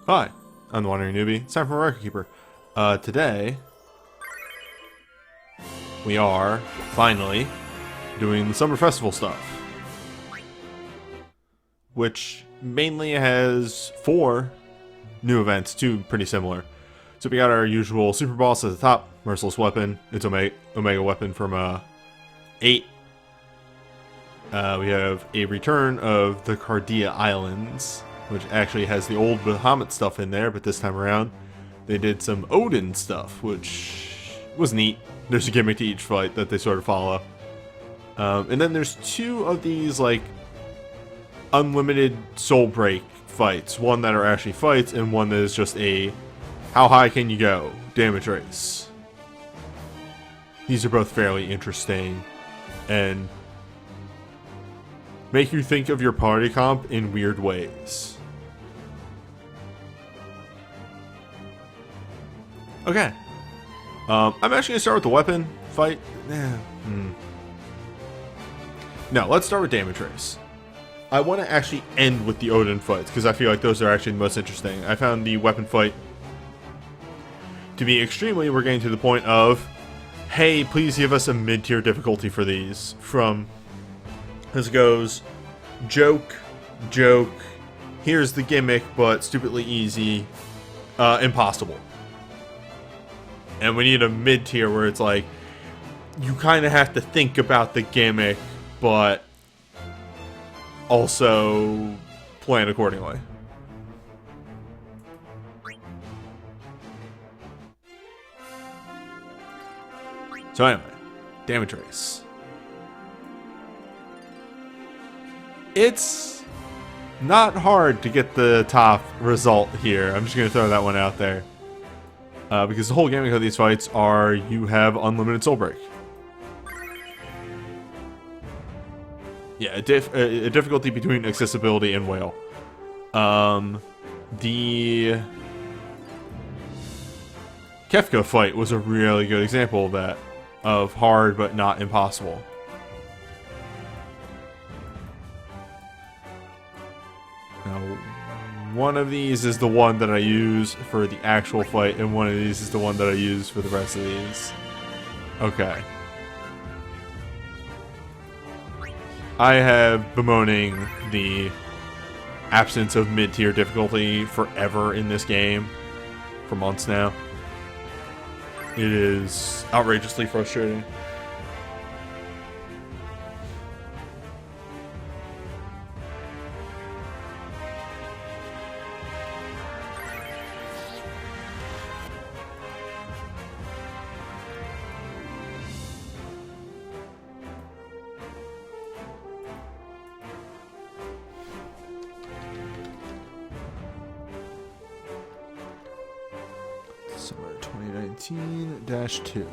Hi, I'm the Wandering Newbie. It's time for Record Keeper. Today, we are finally doing the Summer Festival stuff, which mainly has 4 new events, 2 pretty similar. So we got our usual Super Boss at the top, Merciless Weapon, its Omega Weapon from 8. We have a return of the Cardia Islands, which actually has the old Bahamut stuff in there, but this time around they did some Odin stuff, which was neat. There's a gimmick to each fight that they sort of follow. And then there's 2 of these, like, unlimited soul break fights. One that are actually fights, and one that is just a how high can you go damage race. These are both fairly interesting and make you think of your party comp in weird ways. Okay. I'm actually going to start with the weapon fight. No, let's start with damage race. I want to actually end with the Odin fights, because I feel like those are actually the most interesting. I found the weapon fight to be extremely, we're getting to the point of, hey, please give us a mid-tier difficulty for these. From, this goes, joke, here's the gimmick, but stupidly easy, impossible. And we need a mid-tier where it's like, you kind of have to think about the gimmick, but also plan accordingly. So anyway, damage race. It's not hard to get the top result here. I'm just going to throw that one out there. Because the whole gimmick of these fights are you have unlimited soul break. Yeah, a difficulty between accessibility and whale. The Kefka fight was a really good example of that. Of hard but not impossible. Now, one of these is the one that I use for the actual fight, and one of these is the one that I use for the rest of these. Okay. I have bemoaning the absence of mid-tier difficulty forever in this game. For months now. It is outrageously frustrating. Summer 2019-2.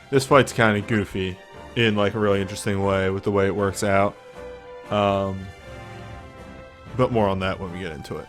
This fight's kind of goofy in like a really interesting way with the way it works out. But more on that when we get into it.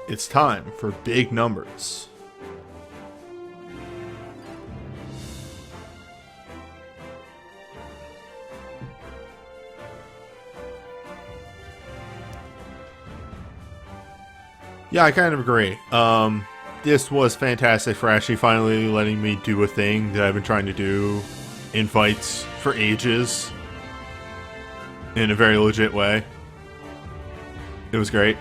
It's time for big numbers. Yeah, I kind of agree. This was fantastic for actually finally letting me do a thing that I've been trying to do in fights for ages. In a very legit way. It was great.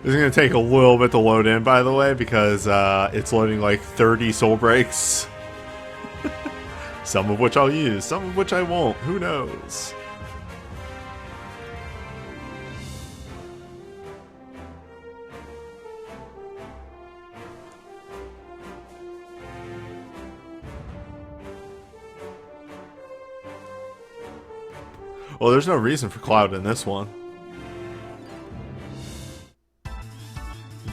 This is going to take a little bit to load in, by the way, because it's loading like 30 soul breaks. Some of which I'll use, some of which I won't. Who knows? Well, there's no reason for Cloud in this one.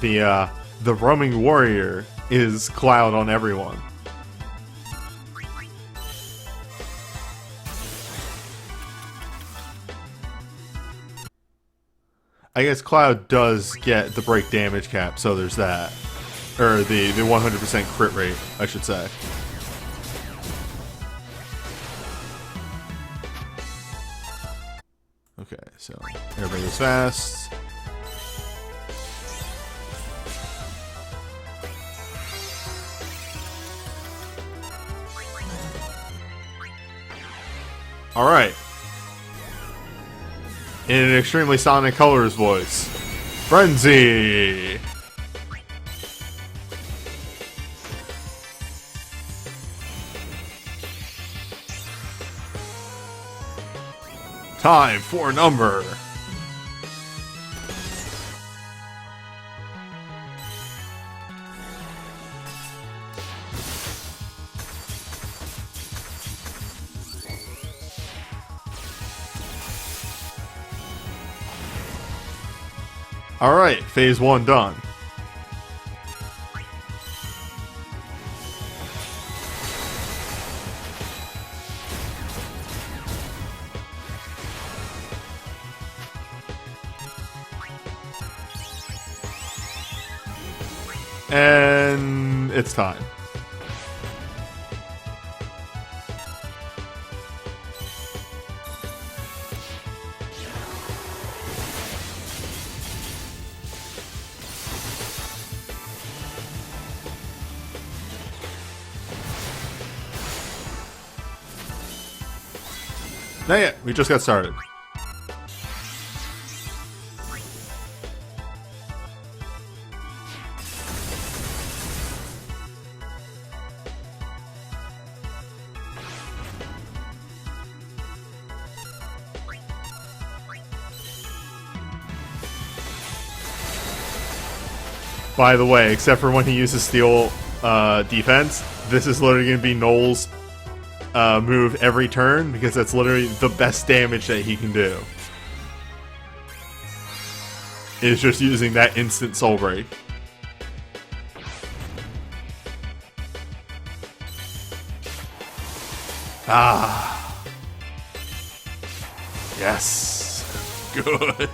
The roaming warrior is Cloud on everyone. I guess Cloud does get the break damage cap, so there's that. Or the 100% crit rate, I should say. Okay, so everybody goes fast. Alright. In an extremely Sonic Colors voice. Frenzy! Time for a number. Alright, phase 1 done. And it's time. Not yet, we just got started. By the way, except for when he uses steel defense, this is literally going to be Noel's move every turn, because that's literally the best damage that he can do. Is just using that instant soul break. Ah. Yes. Good.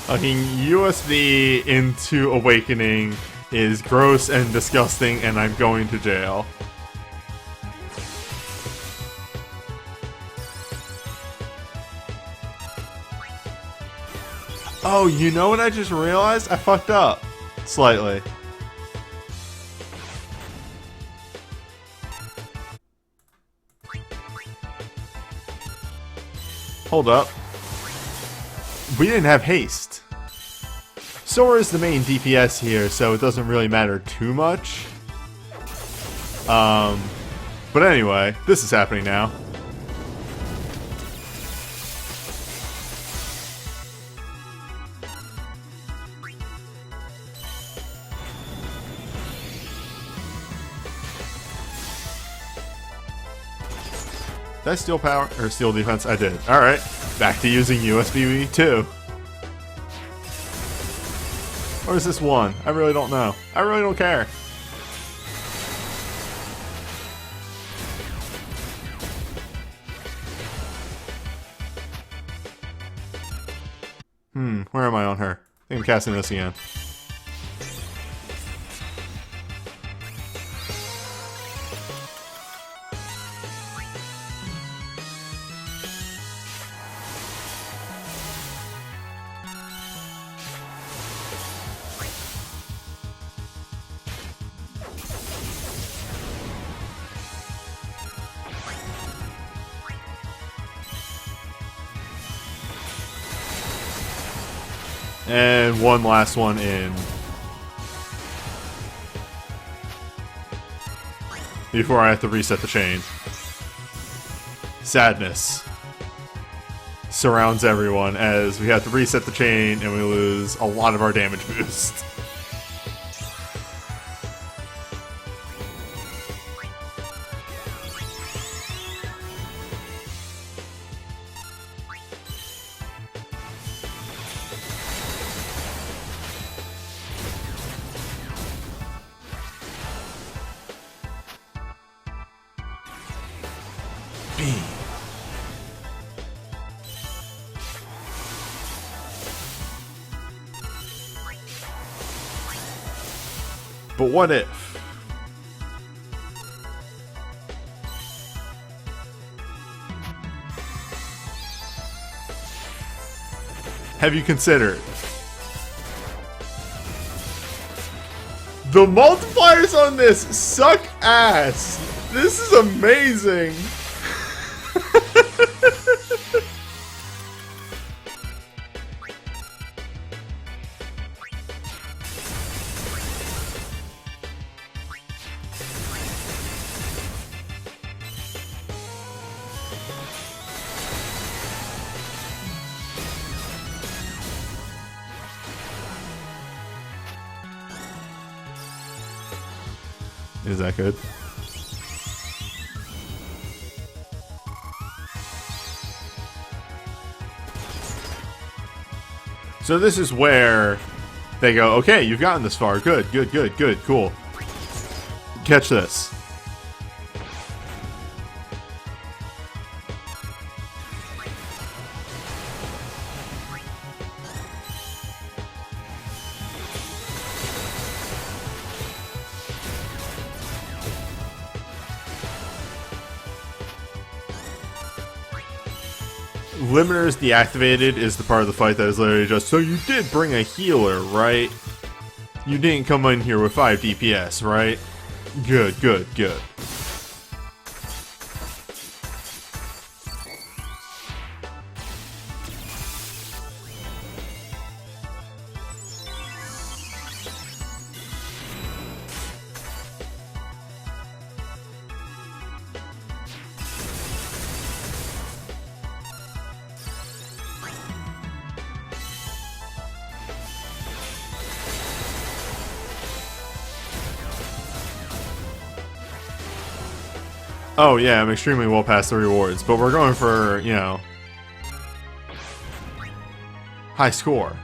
Fucking USB into Awakening is gross and disgusting, and I'm going to jail. Oh, you know what I just realized? I fucked up. Slightly. Hold up. We didn't have haste. Sora is the main DPS here, so it doesn't really matter too much. But anyway, this is happening now. Did I steal power or steal defense? I did. Alright. Back to using USB 2. Or is this 1? I really don't know. I really don't care. Where am I on her? I think I'm casting this again. And one last one in. Before I have to reset the chain. Sadness surrounds everyone as we have to reset the chain and we lose a lot of our damage boost. But what if? Have you considered? The multipliers on this suck ass. This is amazing. Is that good? So this is where they go, okay, you've gotten this far. Good, good, good, good, cool. Catch this. Limiters deactivated is the part of the fight that is literally just, so you did bring a healer, right? You didn't come in here with 5 DPS, right? Good, good, good. Oh yeah, I'm extremely well past the rewards, but we're going for, you know, high score.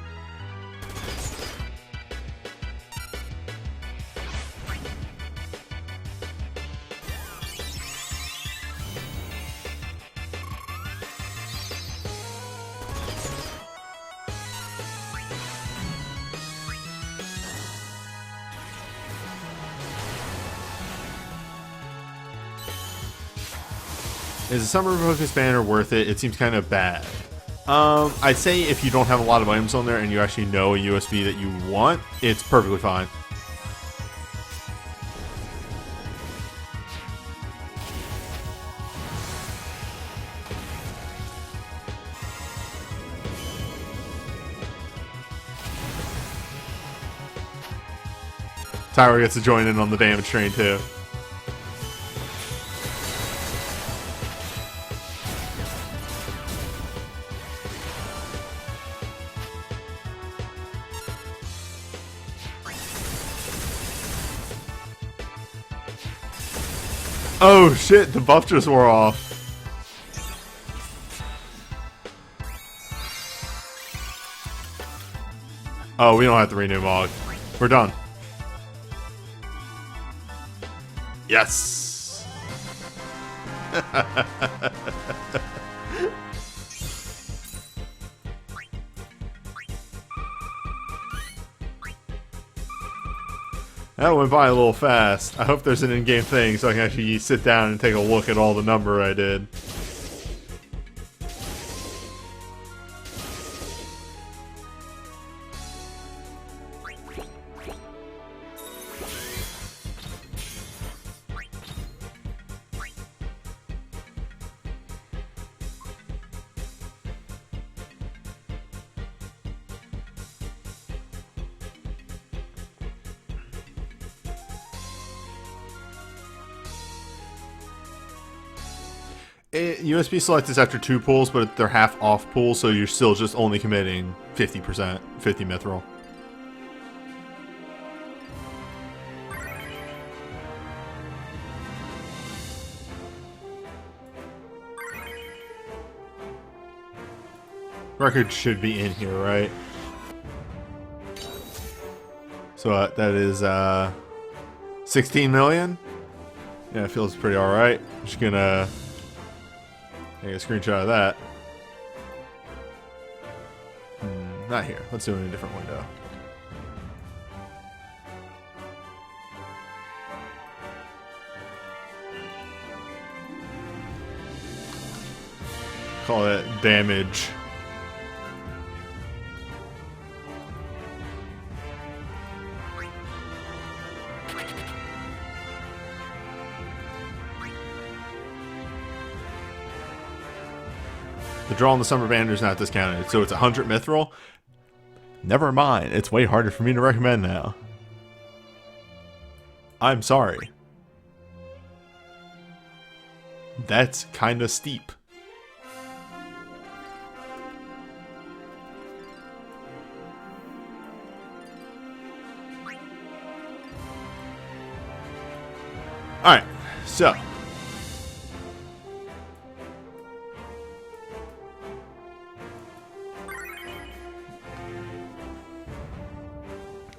Is the Summer Focus banner worth it? It seems kind of bad. I'd say if you don't have a lot of items on there and you actually know a USB that you want, it's perfectly fine. Tyler gets to join in on the damage train too. Oh shit, the buff just wore off. Oh, we don't have to renew Mog. We're done. Yes! That went by a little fast. I hope there's an in-game thing so I can actually sit down and take a look at all the number I did. USB select is after 2 pulls, but they're half off pulls, so you're still just only committing 50%, 50 mithril. Record should be in here, right? So that is 16 million. Yeah, it feels pretty alright. I'm just gonna take a screenshot of that. Not here. Let's do it in a different window. Call it damage. The draw on the Summer Banner is not discounted, so it's 100 mithril. Never mind, it's way harder for me to recommend now. I'm sorry. That's kinda steep. Alright, so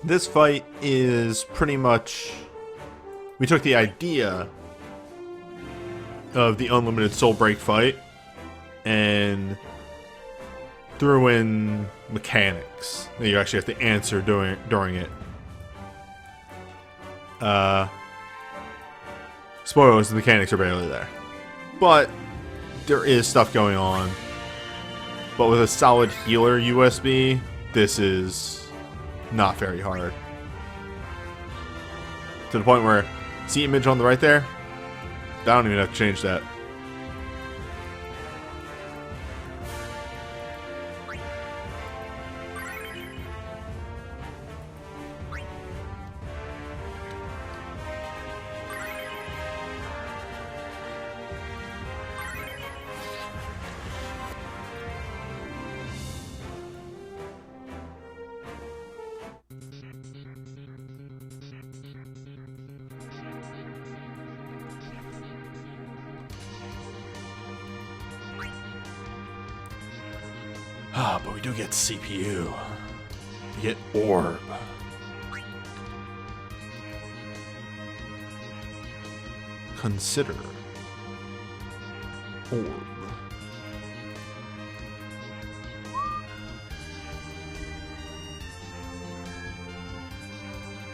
this fight is pretty much... We took the idea of the unlimited soul break fight and threw in mechanics that you actually have to answer during it. Spoilers, the mechanics are barely there. But there is stuff going on. But with a solid healer USB, this is not very hard. To the point where, see image on the right there? I don't even have to change that. Ah, but we do get CPU. We get orb. Consider orb.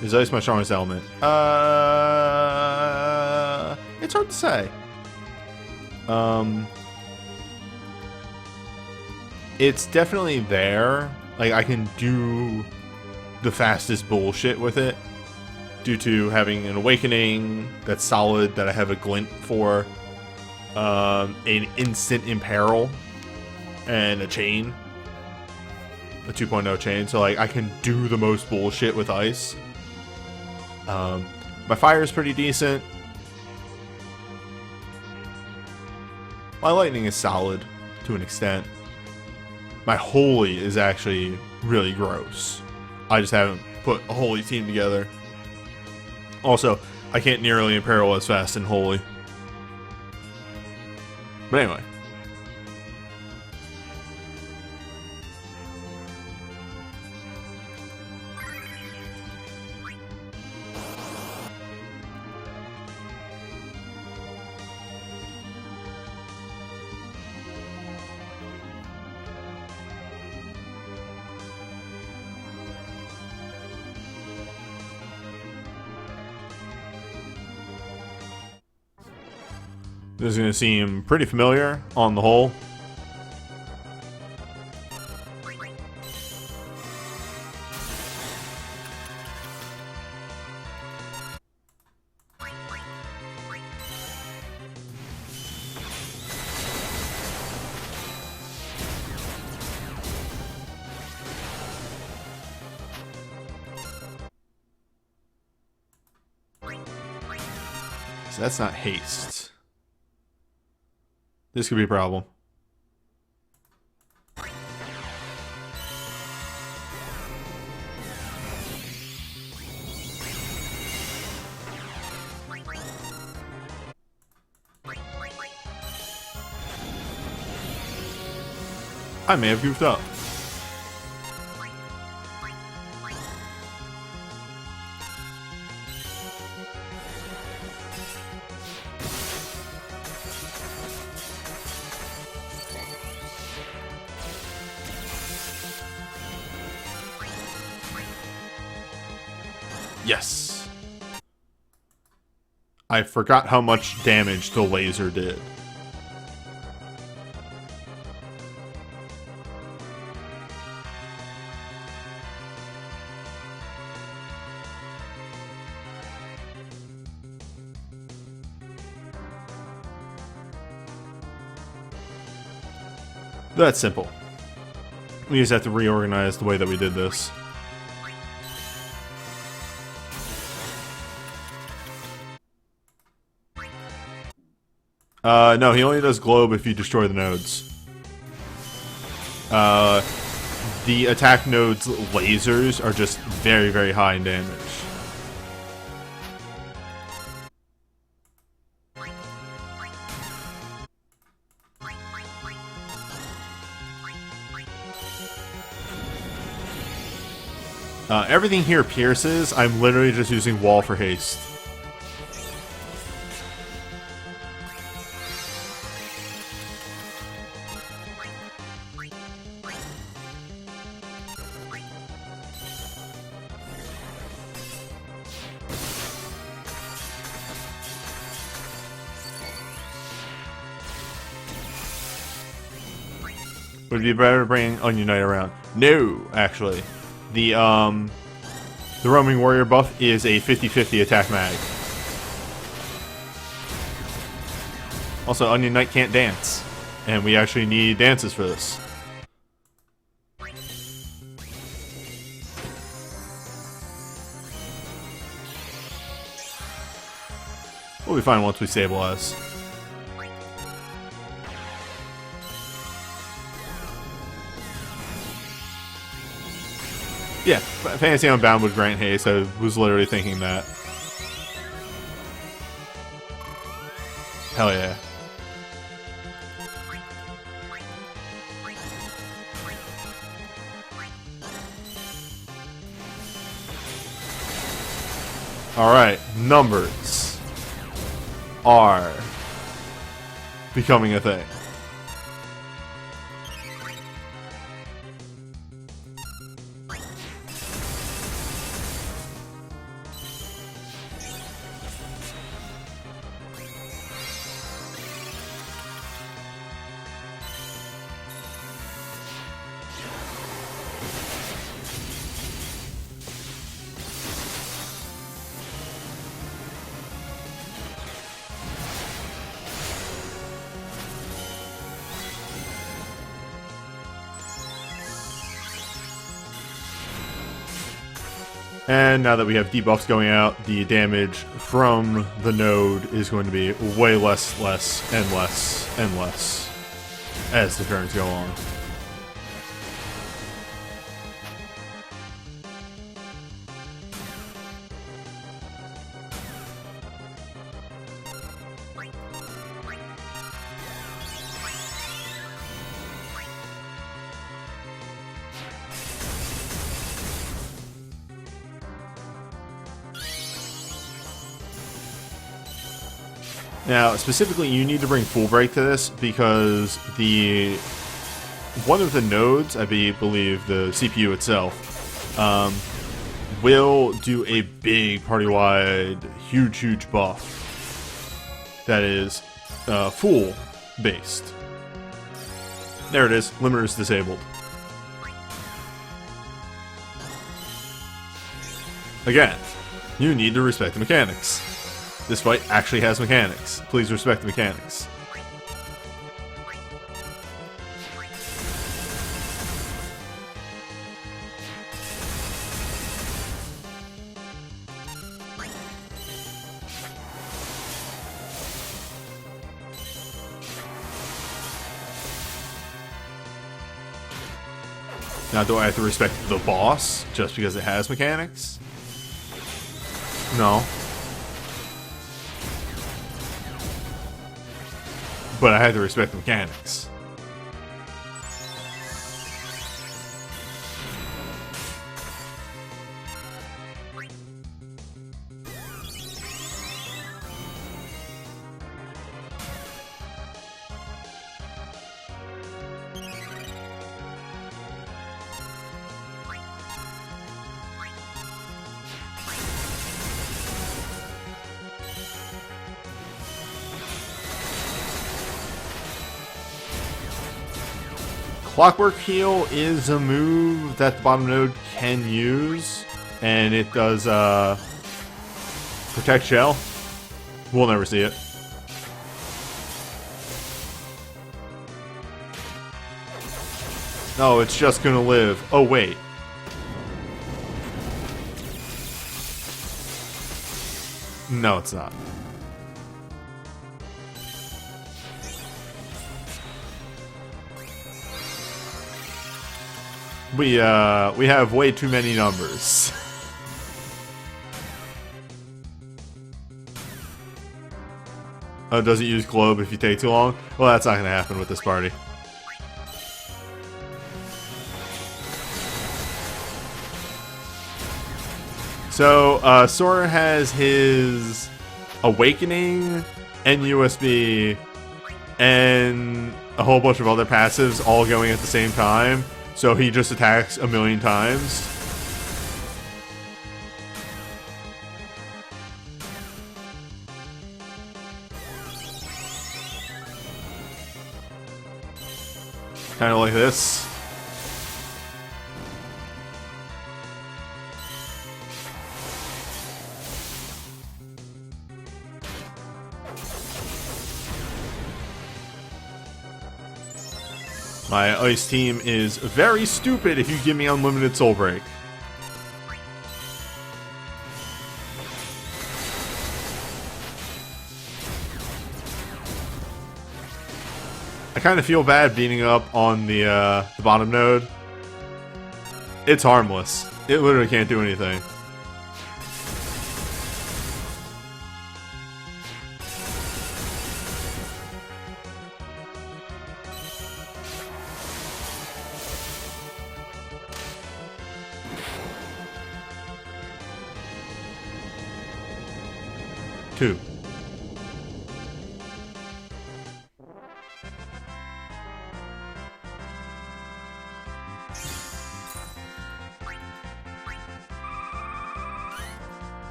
Is ice my strongest element? It's hard to say. It's definitely there. Like, I can do the fastest bullshit with it due to having an awakening that's solid, that I have a glint for, an instant imperil, and a chain, a 2.0 chain. So, like, I can do the most bullshit with ice. My fire is pretty decent. My lightning is solid to an extent. My holy is actually really gross. I just haven't put a holy team together. Also, I can't nearly imperil as fast in holy. But anyway. This is going to seem pretty familiar on the whole. So that's not haste. This could be a problem. I may have goofed up. Yes. I forgot how much damage the laser did. That's simple. We just have to reorganize the way that we did this. No, he only does globe if you destroy the nodes. The attack node's lasers are just very, very high in damage. Everything here pierces. I'm literally just using wall for haste. Would it be better to bring Onion Knight around? No, actually. The roaming warrior buff is a 50-50 attack mag. Also, Onion Knight can't dance, and we actually need dances for this. We'll be fine once we stabilize. Yeah, Fantasy Unbound would grant haste. I was literally thinking that. Hell yeah. Alright, numbers are becoming a thing. And now that we have debuffs going out, the damage from the node is going to be way less, and less as the turns go on. Now, specifically, you need to bring full break to this because one of the nodes, I believe the CPU itself, will do a big party-wide, huge buff that is full based. There it is. Limiter is disabled. Again, you need to respect the mechanics. This fight actually has mechanics. Please respect the mechanics. Now, do I have to respect the boss just because it has mechanics? No. But I had to respect the mechanics. Clockwork Heal is a move that the bottom node can use, and it does protect Shell. We'll never see it. No, it's just gonna live. Oh, wait. No, it's not. We have way too many numbers. Oh, does it use globe if you take too long? Well, that's not gonna happen with this party. So, Sora has his Awakening, NUSB, and a whole bunch of other passives all going at the same time. So he just attacks a million times. Kind of like this. My ice team is very stupid if you give me unlimited soul break. I kind of feel bad beating up on the bottom node. It's harmless. It literally can't do anything. Two.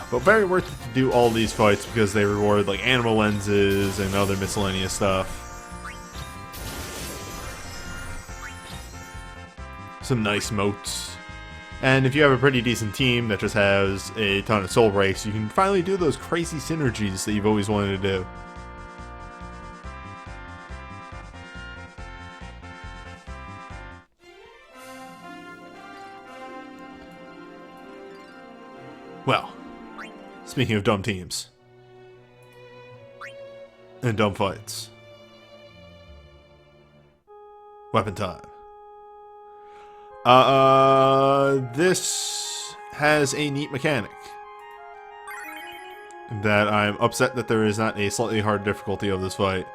But very worth it to do all these fights because they reward like animal lenses and other miscellaneous stuff. Some nice motes. And if you have a pretty decent team that just has a ton of soul breaks, you can finally do those crazy synergies that you've always wanted to do. Well, speaking of dumb teams and dumb fights, weapon time. This has a neat mechanic that I'm upset that there is not a slightly hard difficulty of this fight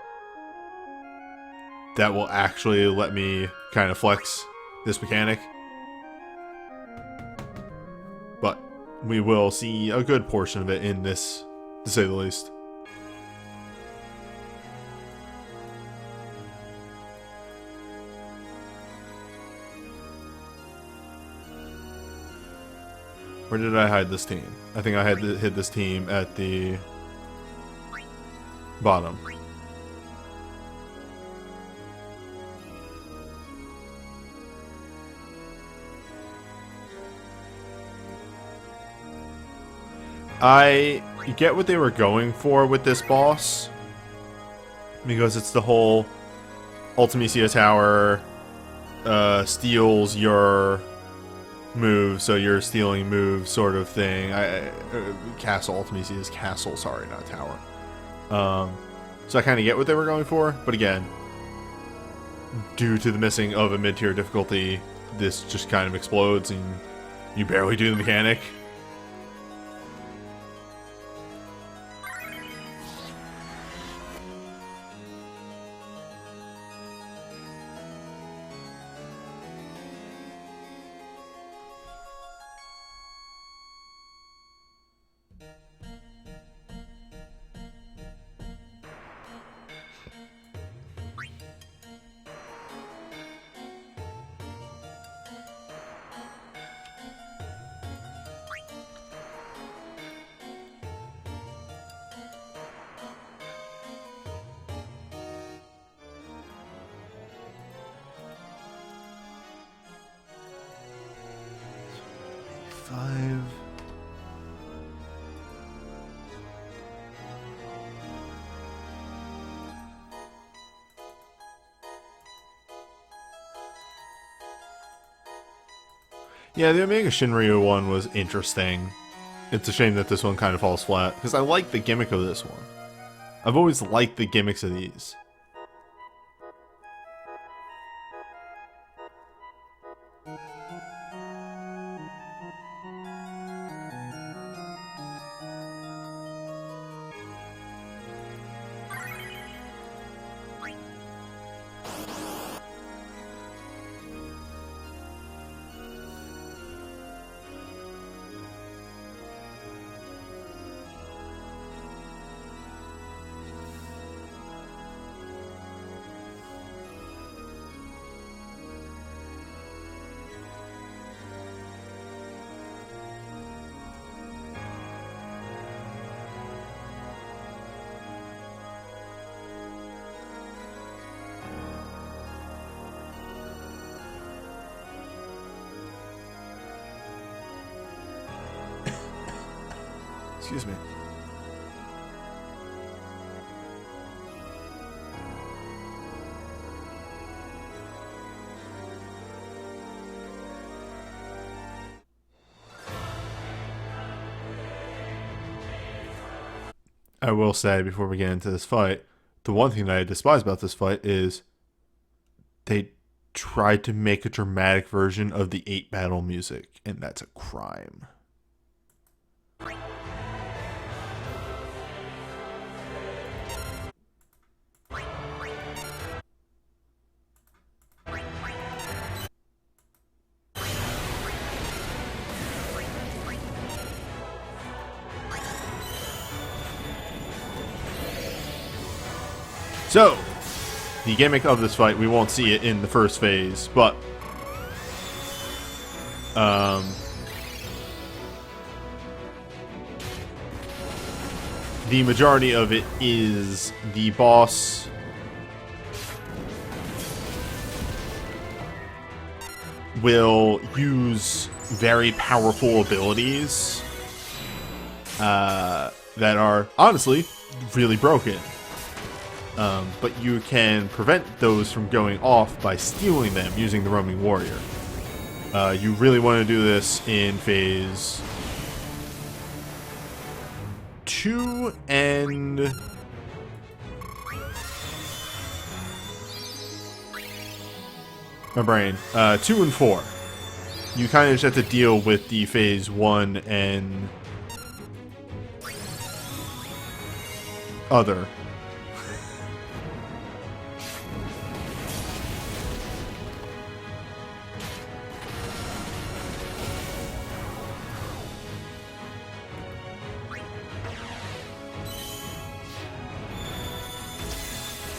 that will actually let me kind of flex this mechanic. But we will see a good portion of it in this, to say the least. Where did I hide this team? I think I had to hit this team at the bottom. I get what they were going for with this boss, because it's the whole Ultimecia Tower steals your move, so you're stealing moves sort of thing. Castle ultimacy is castle, sorry, not tower. So I kind of get what they were going for, but again, due to the missing of a mid-tier difficulty, this just kind of explodes and you barely do the mechanic. Five. Yeah, the Omega Shinryu one was interesting. It's a shame that this one kind of falls flat, because I like the gimmick of this one. I've always liked the gimmicks of these. Excuse me. I will say before we get into this fight, the one thing that I despise about this fight is they tried to make a dramatic version of the 8 battle music, and that's a crime. So, the gimmick of this fight, we won't see it in the first phase, but the majority of it is the boss will use very powerful abilities that are honestly really broken. But you can prevent those from going off by stealing them using the roaming warrior. You really want to do this in phase 2 and my brain. 2 and 4. You kind of just have to deal with the phase 1 and other.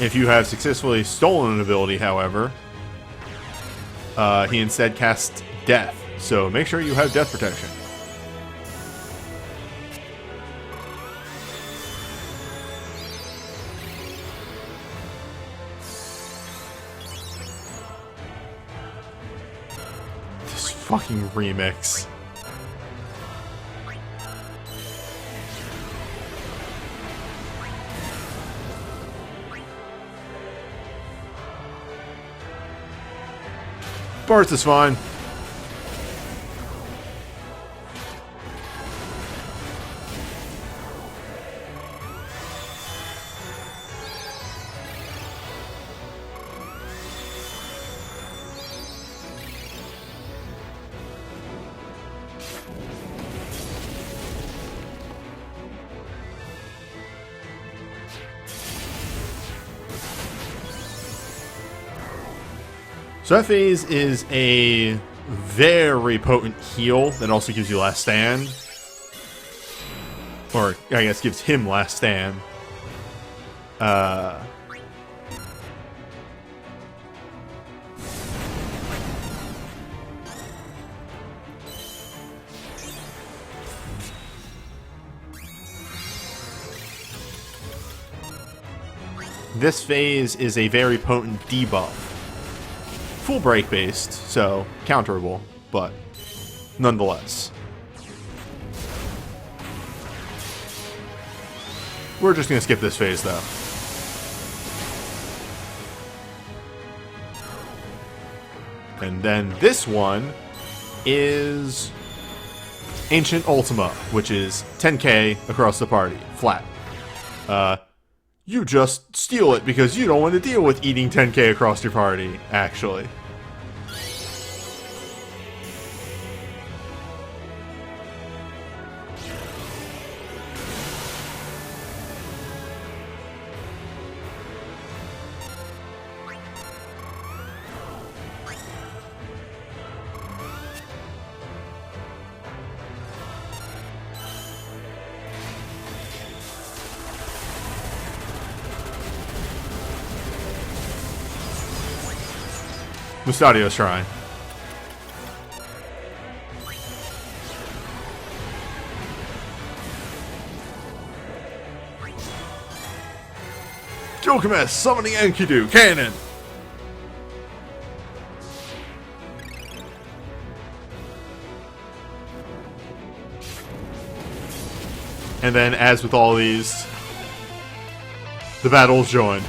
If you have successfully stolen an ability, however, he instead casts Death. So make sure you have Death protection. This fucking remix. Burst is fine. So that phase is a very potent heal that also gives you last stand. Or, I guess, gives him last stand. This phase is a very potent debuff. Full break based, so counterable, but nonetheless. We're just going to skip this phase though. And then this one is Ancient Ultima, which is 10k across the party, flat. You just steal it because you don't want to deal with eating 10k across your party, actually. Mustadio Shrine. Gilgamesh summoning Enkidu, cannon! And then, as with all these, the battles join.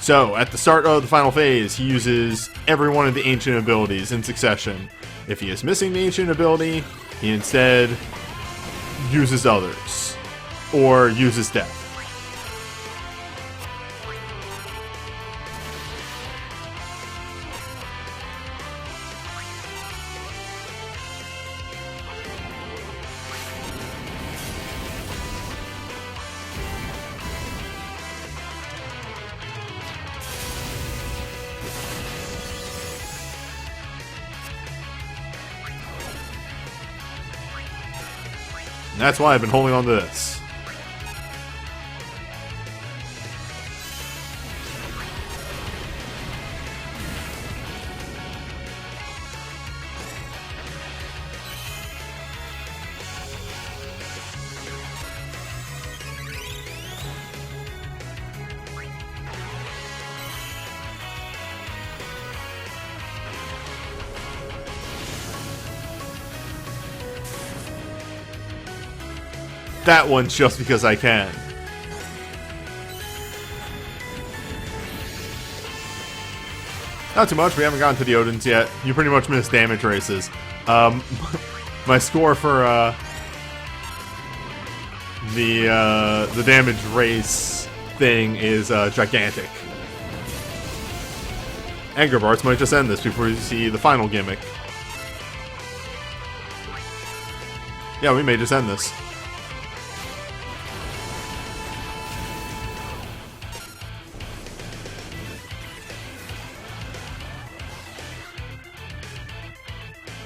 So, at the start of the final phase, he uses every one of the ancient abilities in succession. If he is missing the ancient ability, he instead uses others, or uses death. And that's why I've been holding on to this. That one's just because I can. Not too much, we haven't gotten to the Odins yet. You pretty much missed damage races. My score for the damage race thing is gigantic. Anger Barts might just end this before you see the final gimmick. Yeah, we may just end this.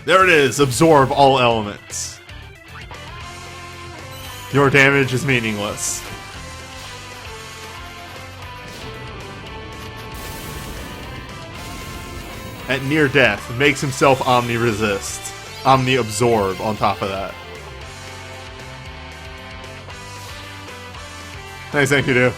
There it is! Absorb all elements. Your damage is meaningless. At near death, makes himself omni-resist. Omni-absorb on top of that. Nice, thank you, dude.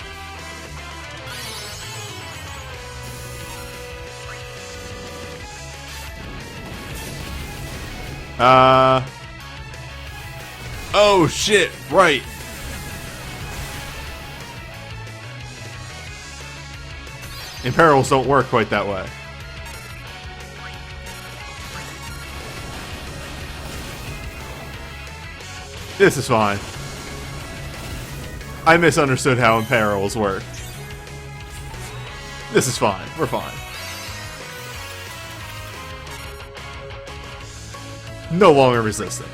Oh shit, right. Imperils don't work quite that way. This is fine. I misunderstood how Imperils work. This is fine, we're fine. no longer resistant.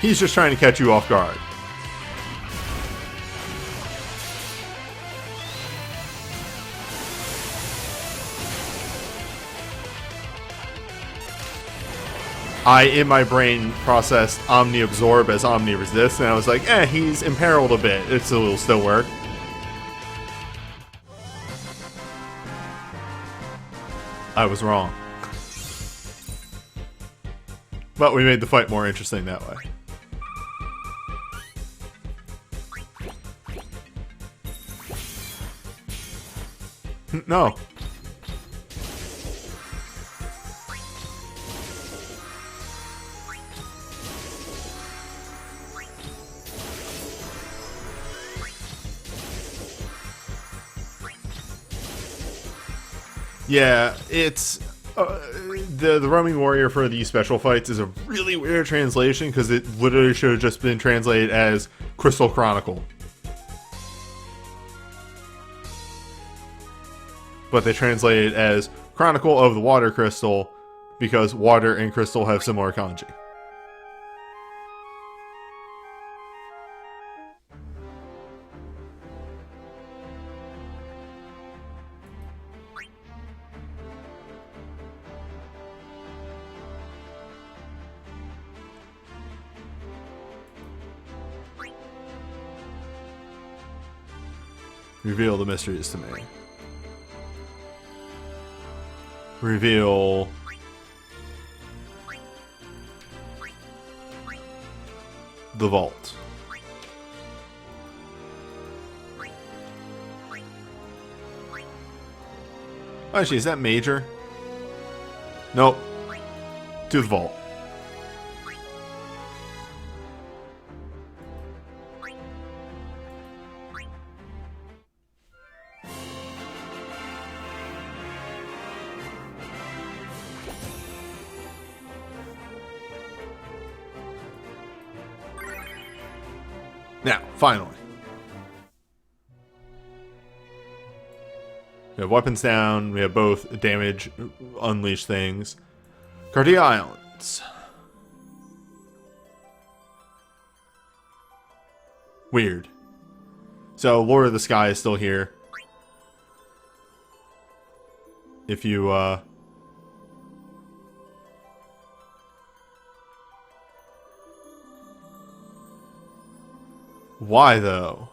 He's just trying to catch you off guard. I, in my brain, processed Omni-Absorb as Omni-Resist, and I was like, he's imperiled a bit. It'll still work. I was wrong. But we made the fight more interesting that way. No. Yeah, it's the roaming warrior for these special fights is a really weird translation because it literally should have just been translated as Crystal Chronicle. But they translate it as Chronicle of the Water Crystal because water and crystal have similar kanji. Reveal the mysteries to me. Reveal the vault. Actually, is that major? Nope. To the vault. Now, finally. We have weapons down, we have both damage, unleash things. Cardia Islands. Weird. So, Lord of the Sky is still here. If you, Why, though?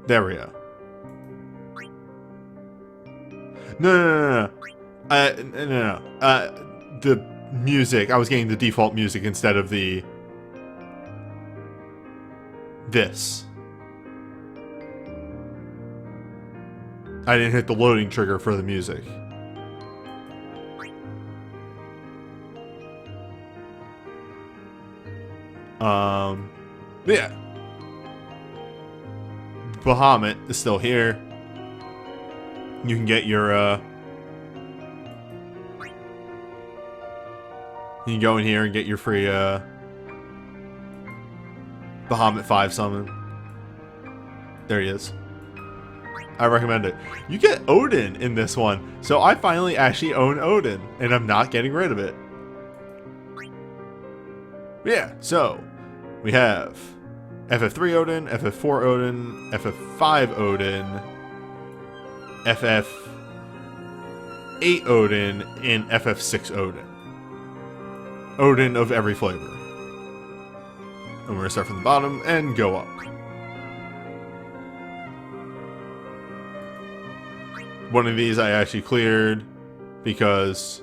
There we go. No. The music. I was getting the default music instead of this. I didn't hit the loading trigger for the music. Yeah. Bahamut is still here. You can get your, you can go in here and get your free, Bahamut 5 summon. There he is. I recommend it. You get Odin in this one. So I finally actually own Odin, and I'm not getting rid of it. Yeah, so we have FF3 Odin, FF4 Odin, FF5 Odin, FF8 Odin, and FF6 Odin. Odin of every flavor. And we're going to start from the bottom and go up. One of these I actually cleared because...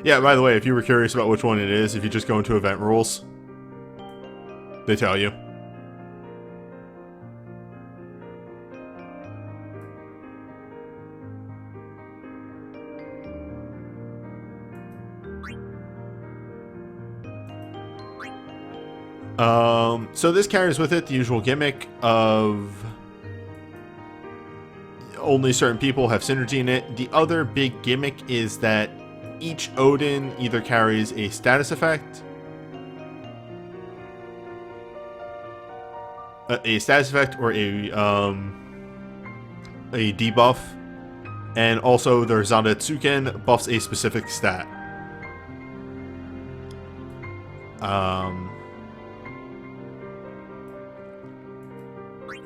Yeah, by the way, if you were curious about which one it is, if you just go into event rules, they tell you. So this carries with it the usual gimmick of only certain people have synergy in it. The other big gimmick is that each Odin either carries a status effect, or a debuff, and also their Zandatsuken buffs a specific stat.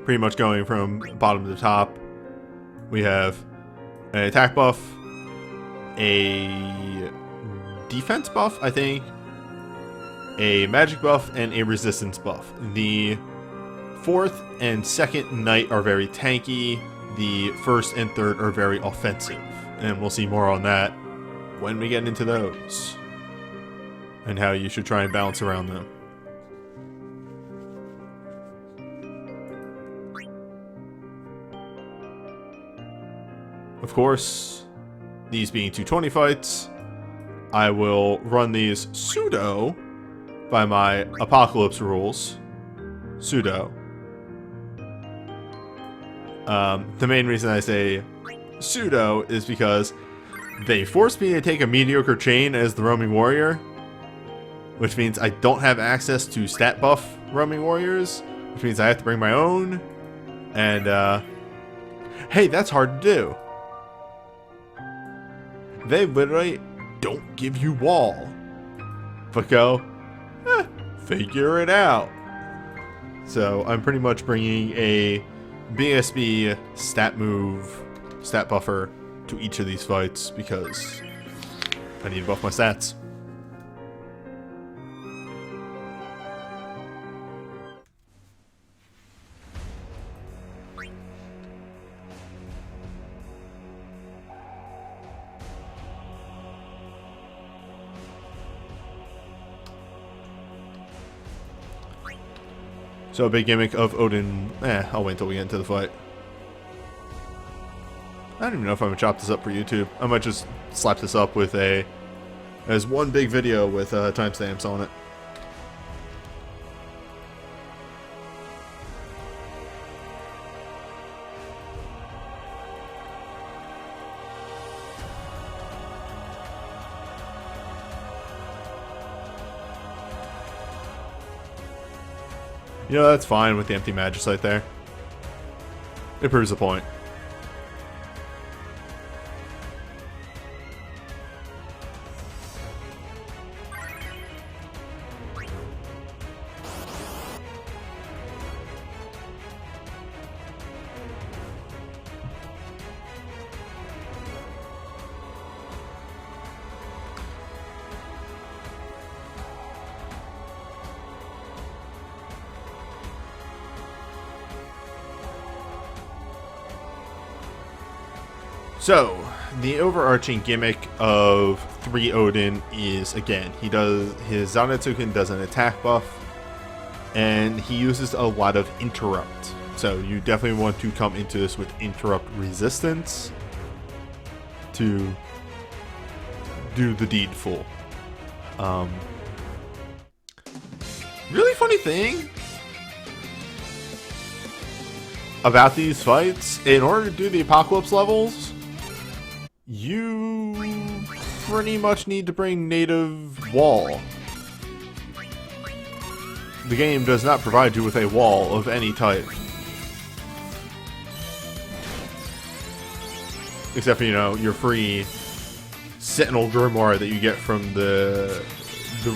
Pretty much going from bottom to top, we have an attack buff, a defense buff, I think, a magic buff, and a resistance buff. The fourth and second knight are very tanky. The first and third are very offensive. And we'll see more on that when we get into those, and how you should try and balance around them. Of course, these being 220 fights, I will run these pseudo by my Apocalypse rules. Pseudo. The main reason I say pseudo is because they forced me to take a mediocre chain as the roaming warrior, which means I don't have access to stat buff roaming warriors, which means I have to bring my own, and hey, that's hard to do. They literally don't give you wall, but go, figure it out. So I'm pretty much bringing a BSB stat move, stat buffer to each of these fights because I need to buff my stats. So a big gimmick of Odin, I'll wait until we get into the fight. I don't even know if I'm gonna chop this up for YouTube. I might just slap this up with as one big video with timestamps on it. You know, that's fine with the empty Magicite there. It proves the point. So, the overarching gimmick of 3 Odin is, again, his Zandatsuken does an attack buff, and he uses a lot of interrupt. So you definitely want to come into this with interrupt resistance to do the deed full. Really funny thing about these fights, in order to do the Apocalypse levels, you pretty much need to bring native wall. The game does not provide you with a wall of any type. Except for, you know, your free Sentinel Grimoire that you get from the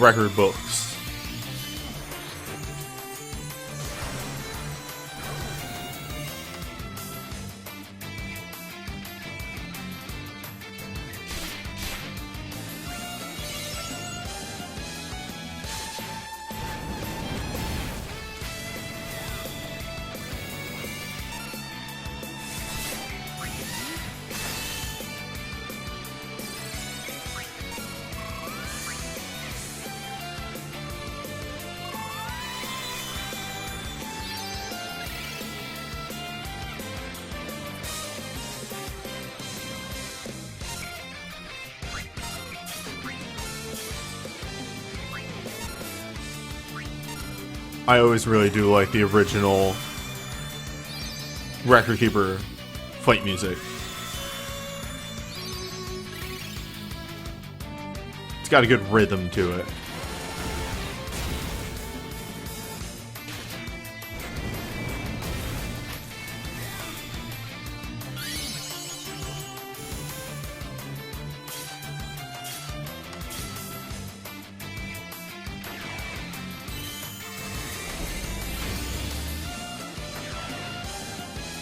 record books. I always really do like the original Record Keeper fight music. It's got a good rhythm to it.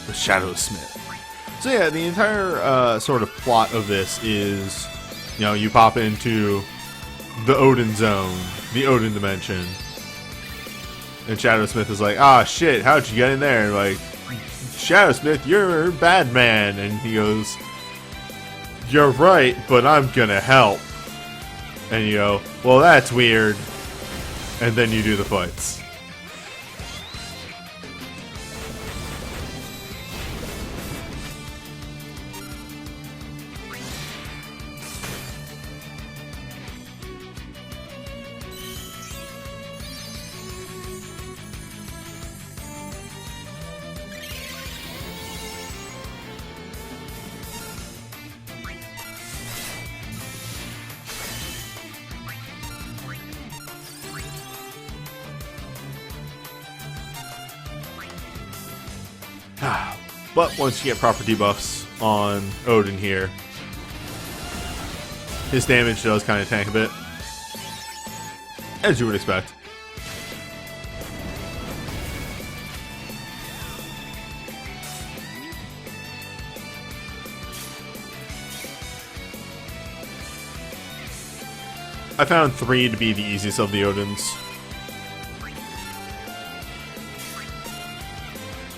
The Shadow Smith. So yeah, the entire sort of plot of this is, you know, you pop into the Odin zone, the Odin dimension, and Shadow Smith is like, ah shit, how'd you get in there? And like, Shadow Smith, you're a bad man. And he goes, you're right, but I'm gonna help. And you go, well that's weird. And then you do the fights. But once you get proper debuffs on Odin here, his damage does kind of tank a bit, as you would expect. I found 3 to be the easiest of the Odins.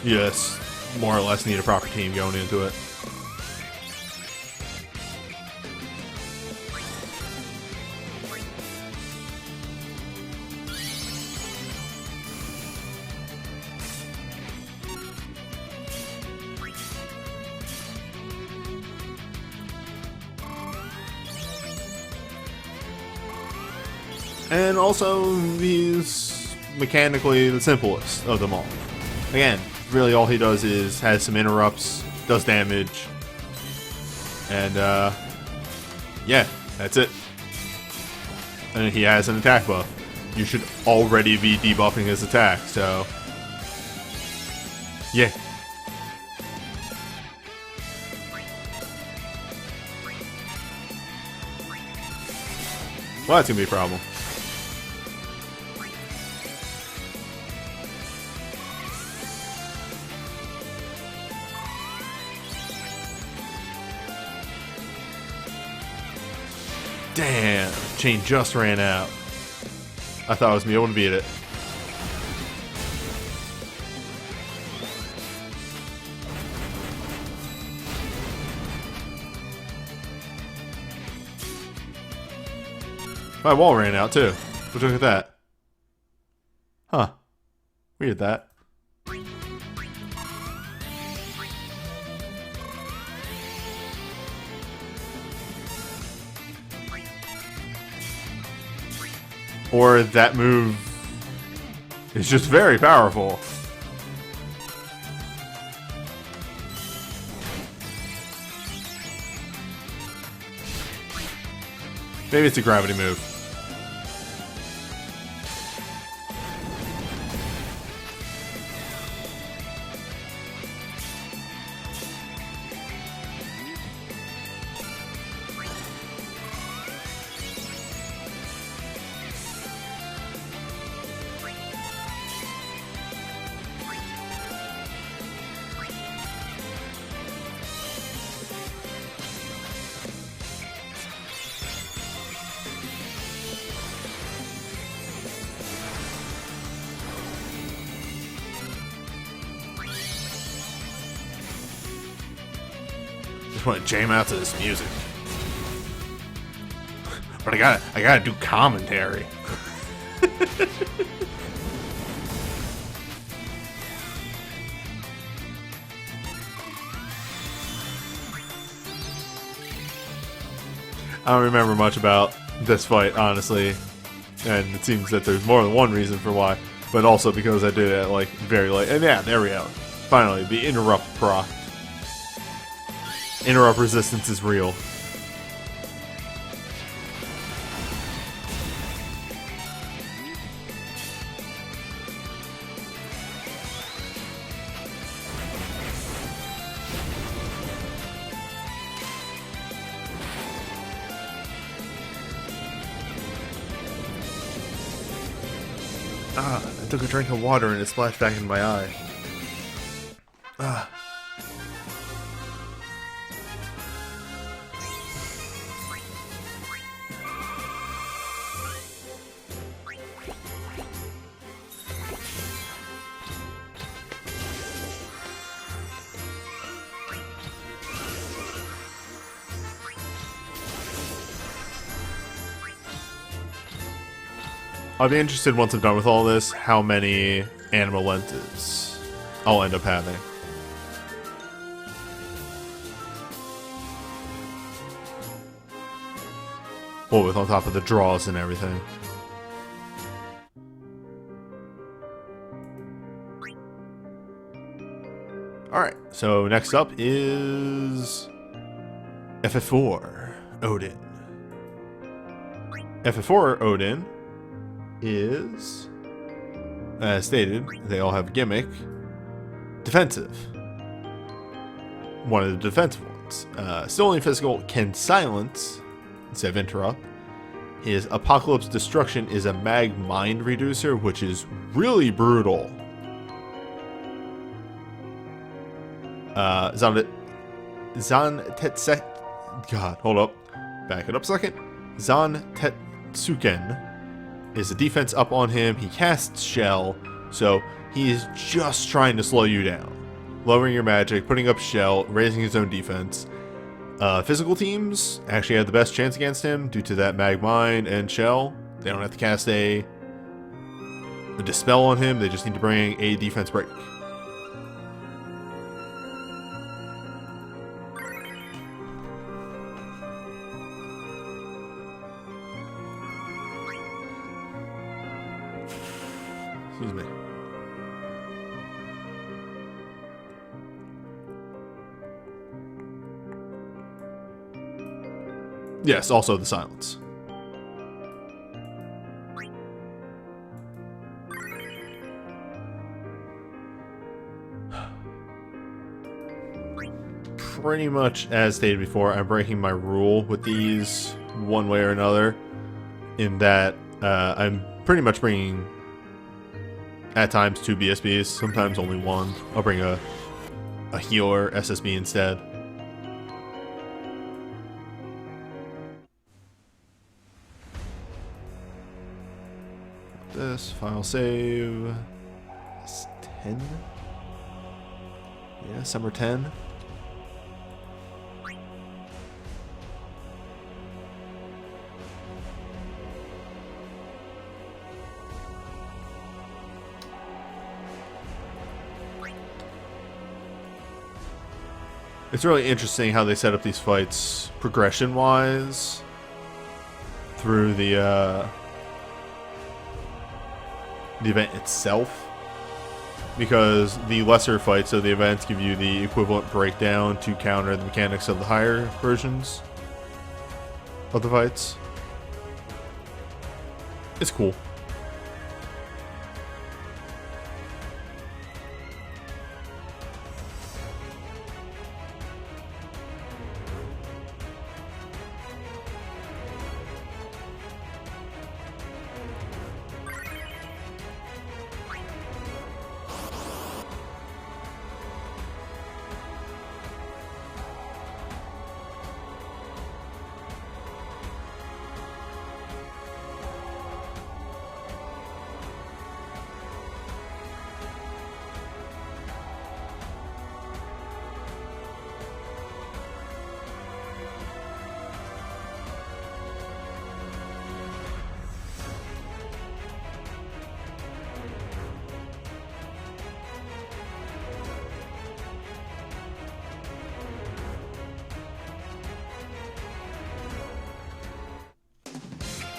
Yes. More or less need a proper team going into it. And also, he's mechanically the simplest of them all. Again, really all he does is has some interrupts, does damage, and yeah, that's it. And he has an attack buff. You should already be debuffing his attack, so yeah. Well, that's gonna be a problem. Damn, chain just ran out. I thought I was gonna be able to beat it. My wall ran out too. But look at that. Huh. Weird that. Or that move is just very powerful. Maybe it's a gravity move. Just want to jam out to this music. But I gotta do commentary. I don't remember much about this fight, honestly. And it seems that there's more than one reason for why. but also because I did it like very late. And yeah, there we go. Finally, the interrupt proc. Interrupt resistance is real. Ah, I took a drink of water and it splashed back in my eye. Ah. I'll be interested once I'm done with all this, how many animal lenses I'll end up having. Well, with on top of the draws and everything. Alright, so next up is FF4 Odin. FF4 Odin is, as stated, they all have a gimmick. Defensive. One of the defensive ones. Still only physical, can silence instead of interrupt. His Apocalypse Destruction is a mag mind reducer, which is really brutal. God, hold up. Back it up a second. Zan Tetsuken is a defense up on him. He casts Shell, so he is just trying to slow you down. Lowering your magic, putting up Shell, raising his own defense. Physical teams actually have the best chance against him due to that Mag Mine and Shell. They don't have to cast a Dispel on him, they just need to bring a defense break. Excuse me. Yes, also the silence. Pretty much as stated before, I'm breaking my rule with these one way or another, in that I'm pretty much bringing at times 2 BSBs, sometimes only 1. I'll bring a healer SSB instead. This file save is 10. Yeah, summer 10. It's really interesting how they set up these fights progression-wise through the event itself, because the lesser fights of the events give you the equivalent breakdown to counter the mechanics of the higher versions of the fights. It's cool.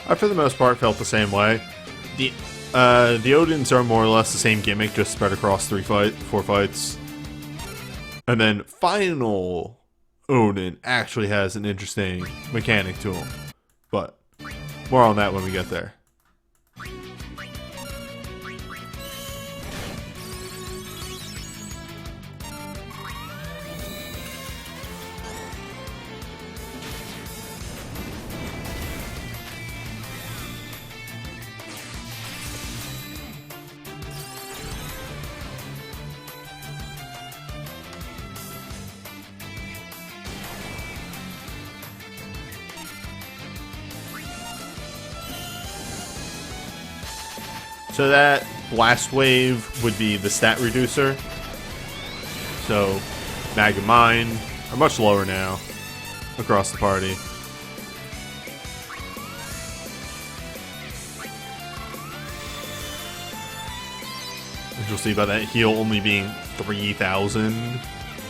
I, for the most part, felt the same way. The Odins are more or less the same gimmick, just spread across 4 fights. And then final Odin actually has an interesting mechanic to him. But more on that when we get there. So that blast wave would be the stat reducer. So Mag and Mine are much lower now across the party. As you'll see by that heal only being 3,000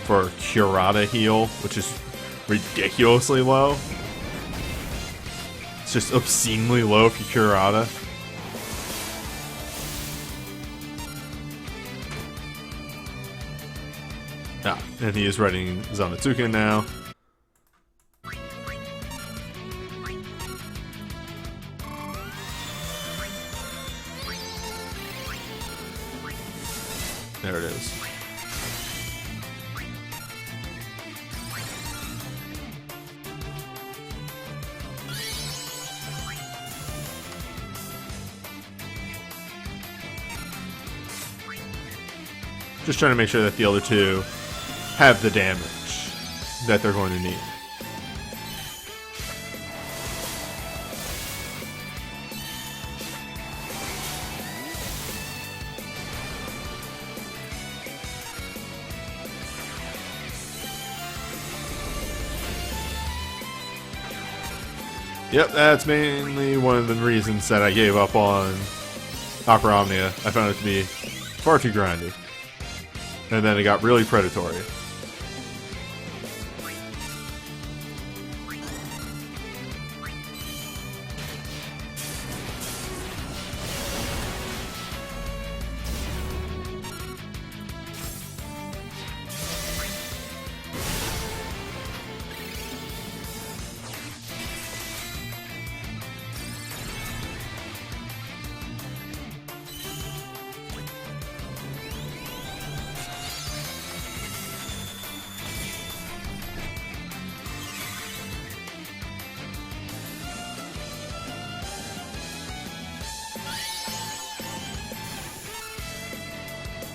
for Curata heal, which is ridiculously low. It's just obscenely low for Curata. Ah, and he is writing Zanatsuken now. There it is. Just trying to make sure that the other two have the damage that they're going to need. Yep, that's mainly one of the reasons that I gave up on Opera Omnia. I found it to be far too grindy. And then it got really predatory.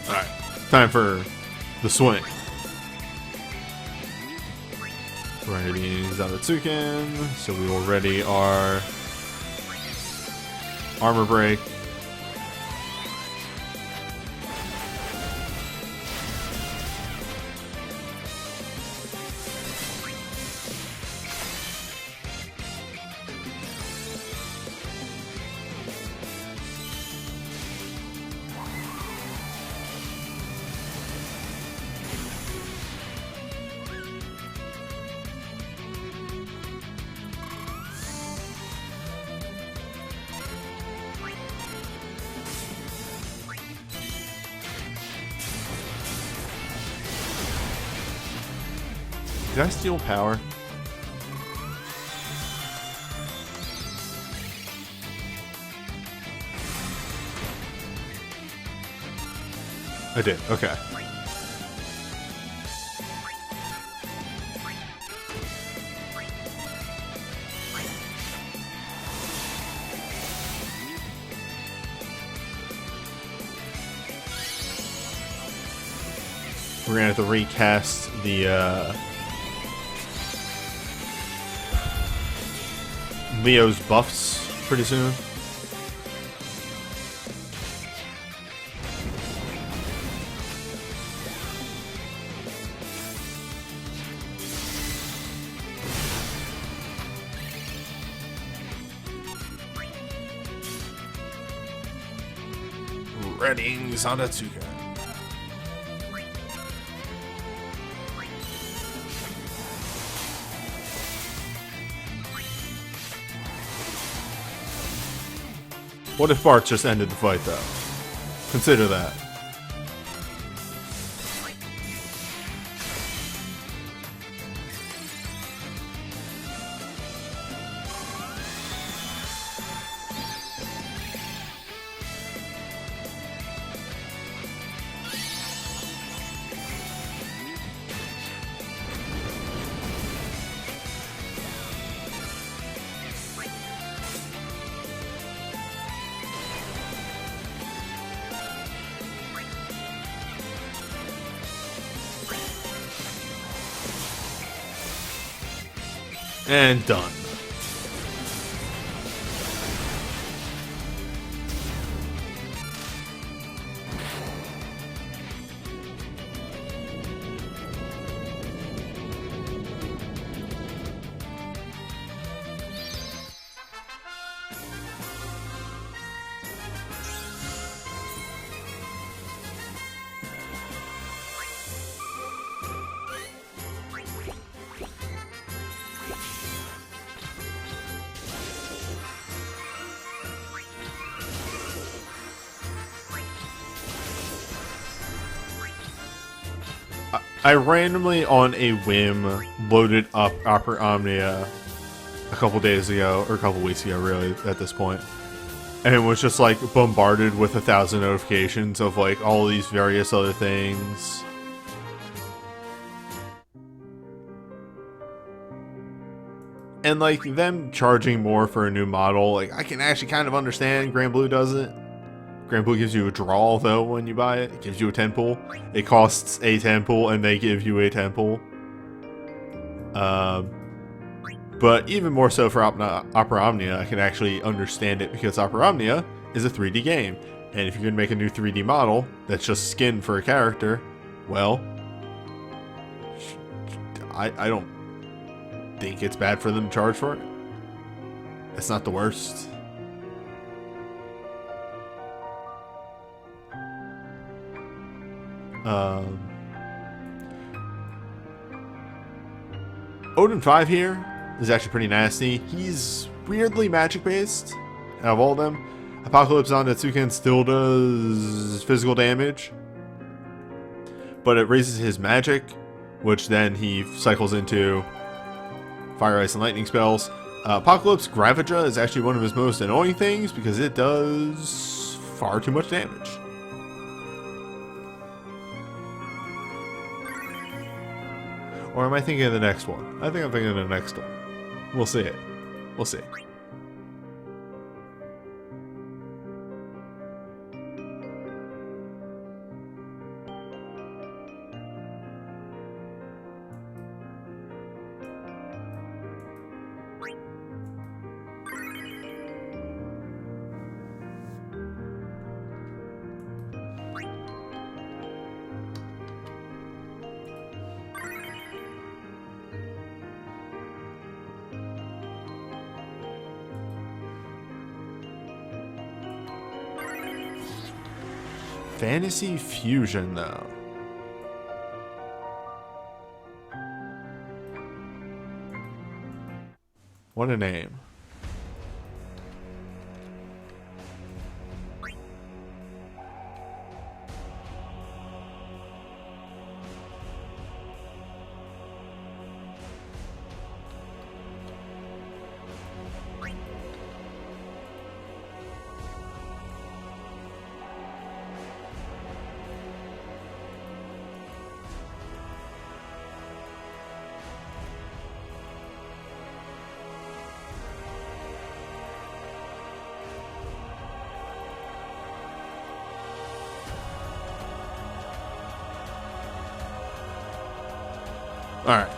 Alright, time for the swing. Ready Zanatsuken, so we will ready our armor break. Did I steal power? I did, okay. We're gonna have to recast the Leo's buffs pretty soon. Reading Zanatsuken. What if Bart just ended the fight, though? Consider that. And done. I randomly, on a whim, loaded up Opera Omnia a couple days ago, or a couple weeks ago, really, at this point. And it was just, like, bombarded with 1,000 notifications of, like, all these various other things. And, like, them charging more for a new model, like, I can actually kind of understand. Grand Blue doesn't. Grand Blue gives you a draw, though, when you buy it. It gives you a 10 pull. It costs a 10 pull, and they give you a 10 pull. But even more so for Opera Omnia, I can actually understand it, because Opera Omnia is a 3D game. And if you're going to make a new 3D model that's just skin for a character, well, I don't think it's bad for them to charge for it. It's not the worst. Odin 5 here is actually pretty nasty. He's weirdly magic based out of all of them. Apocalypse on Netsuken still does physical damage, but it raises his magic, which then he cycles into fire, ice, and lightning spells. Apocalypse Gravaja is actually one of his most annoying things because it does far too much damage. Or am I thinking of the next one? I think I'm thinking of the next one. We'll see it. We'll see. Fantasy Fusion, though. What a name. Alright.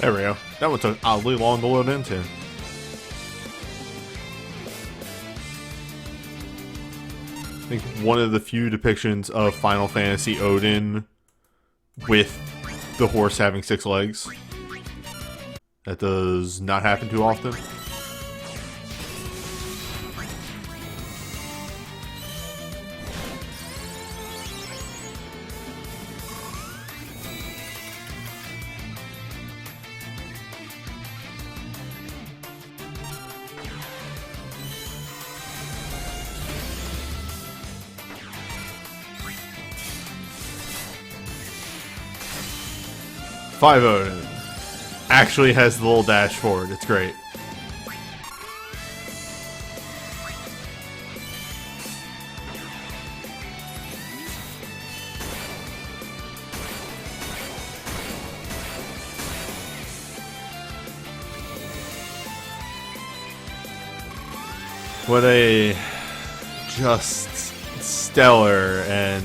There we go. That one took oddly long to load into. I think one of the few depictions of Final Fantasy Odin with the horse having 6 legs. That does not happen too often. Five Odin actually has the little dash forward. It's great. What a just stellar and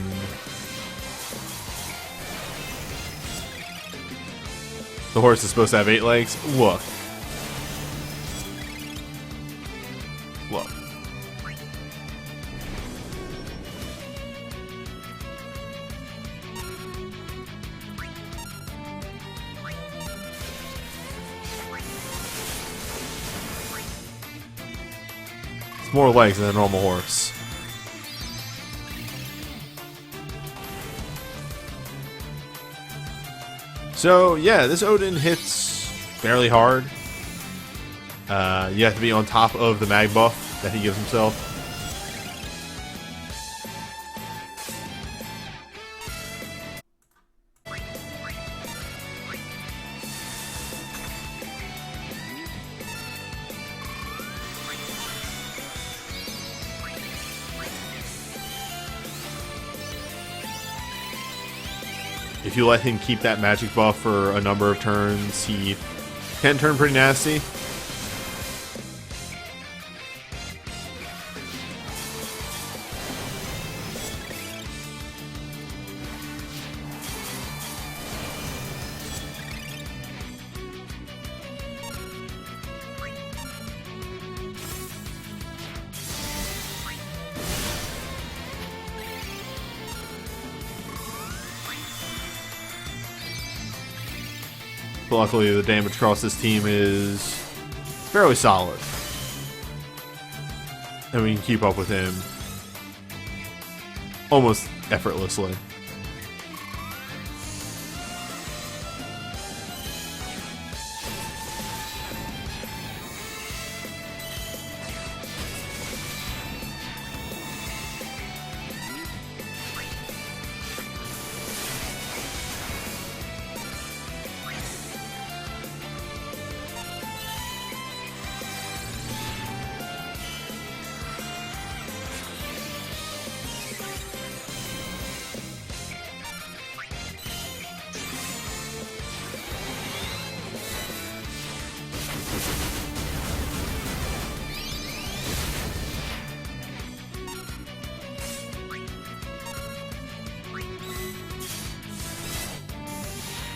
the horse is supposed to have 8 legs. Look. Look. It's more legs than a normal horse. So, yeah, this Odin hits fairly hard. You have to be on top of the mag buff that he gives himself. If you let him keep that magic buff for a number of turns, he can turn pretty nasty. But luckily, the damage across this team is fairly solid. And we can keep up with him almost effortlessly.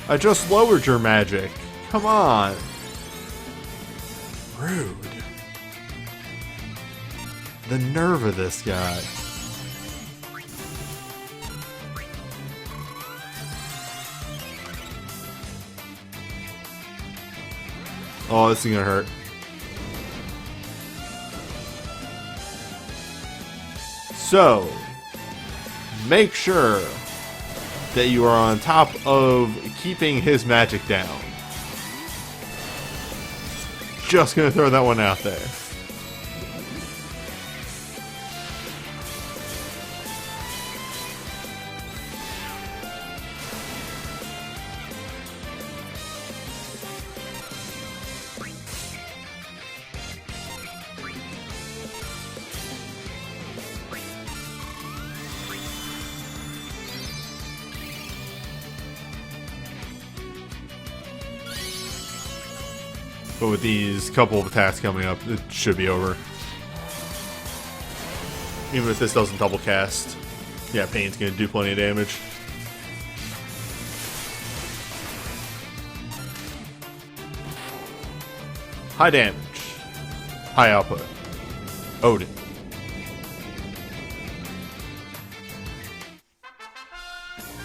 I just lowered your magic. Come on. Rude. The nerve of this guy. Oh, this is gonna hurt. So, make sure that you are on top of keeping his magic down. Just gonna throw that one out there. But with these couple of attacks coming up, it should be over. Even if this doesn't double cast. Yeah, Pain's going to do plenty of damage. High damage. High output. Odin.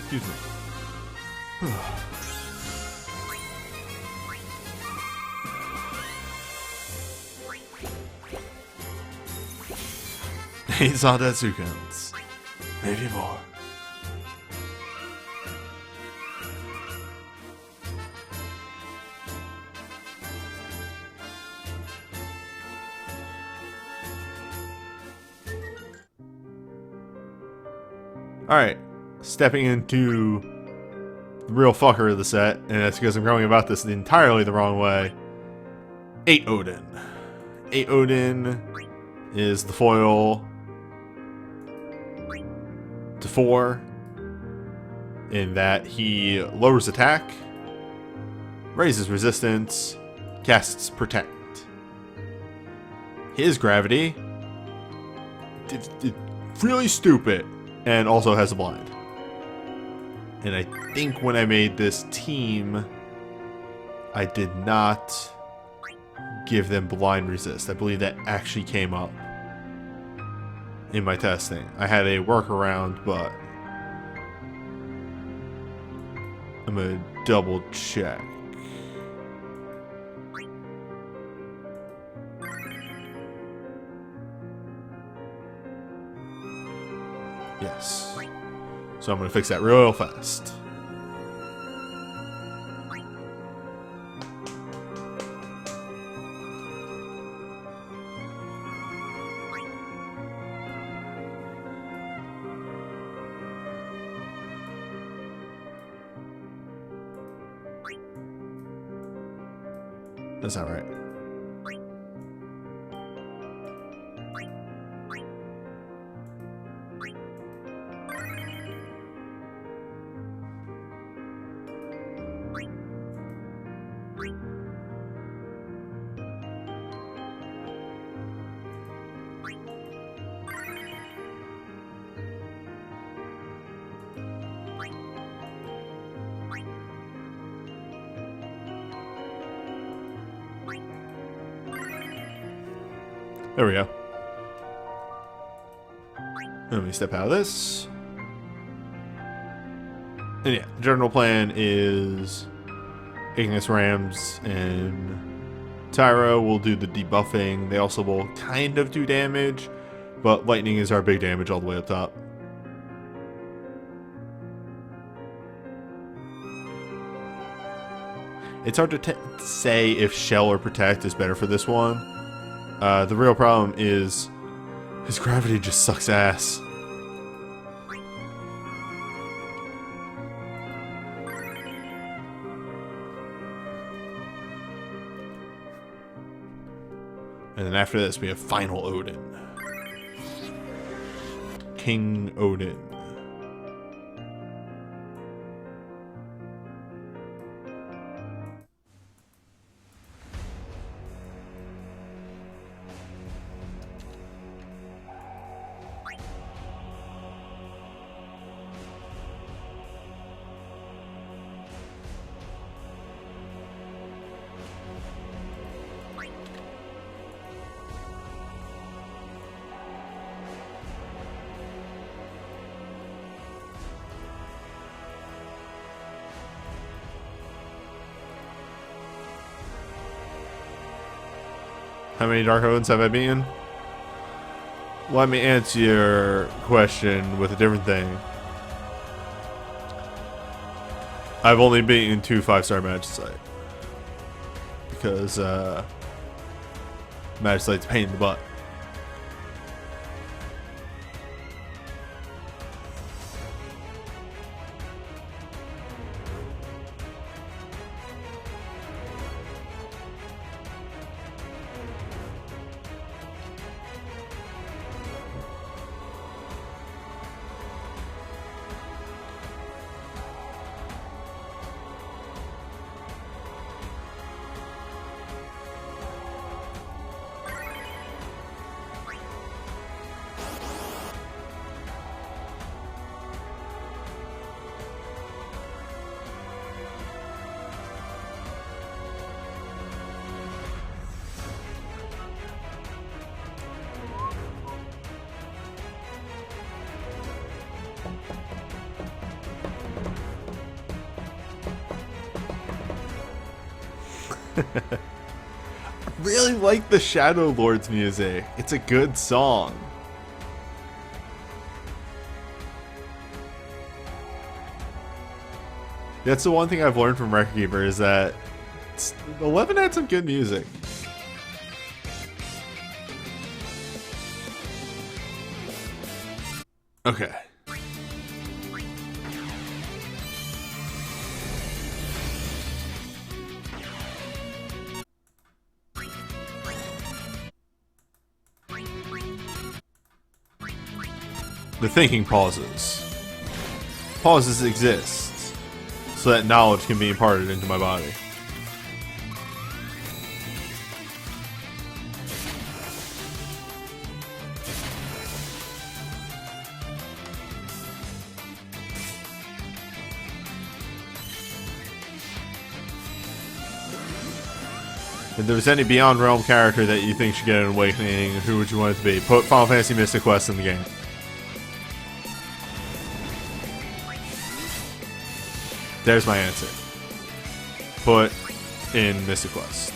Excuse me. He's on that sequence. Maybe more. Alright, stepping into the real fucker of the set, and that's because I'm going about this entirely the wrong way. 8 Odin. 8 Odin is the foil to 4, in that he lowers attack, raises resistance, casts Protect. His gravity, it's really stupid, and also has a blind. And I think when I made this team, I did not give them blind resist. I believe that actually came up in my testing. I had a workaround, but I'm gonna double check. Yes. So I'm gonna fix that real fast. That's not right. There we go. Let me step out of this. And yeah, the general plan is Ignis Rams and Tyra will do the debuffing. They also will kind of do damage, but lightning is our big damage all the way up top. It's hard to say if Shell or Protect is better for this one. The real problem is his gravity just sucks ass. And then after this we have Final Odin. King Odin. How many Dark Odins have I beaten? Let me answer your question with a different thing. I've only beaten 2 5-star Magicite. Because, Magicite's a pain in the butt. Really like the Shadow Lord's music. It's a good song. That's the one thing I've learned from Record Keeper is that 11 had some good music. Okay. The thinking pauses. Pauses exist so that knowledge can be imparted into my body. If there was any Beyond Realm character that you think should get an awakening, who would you want it to be? Put Final Fantasy Mystic Quest in the game. There's my answer. Put in Mystic Quest.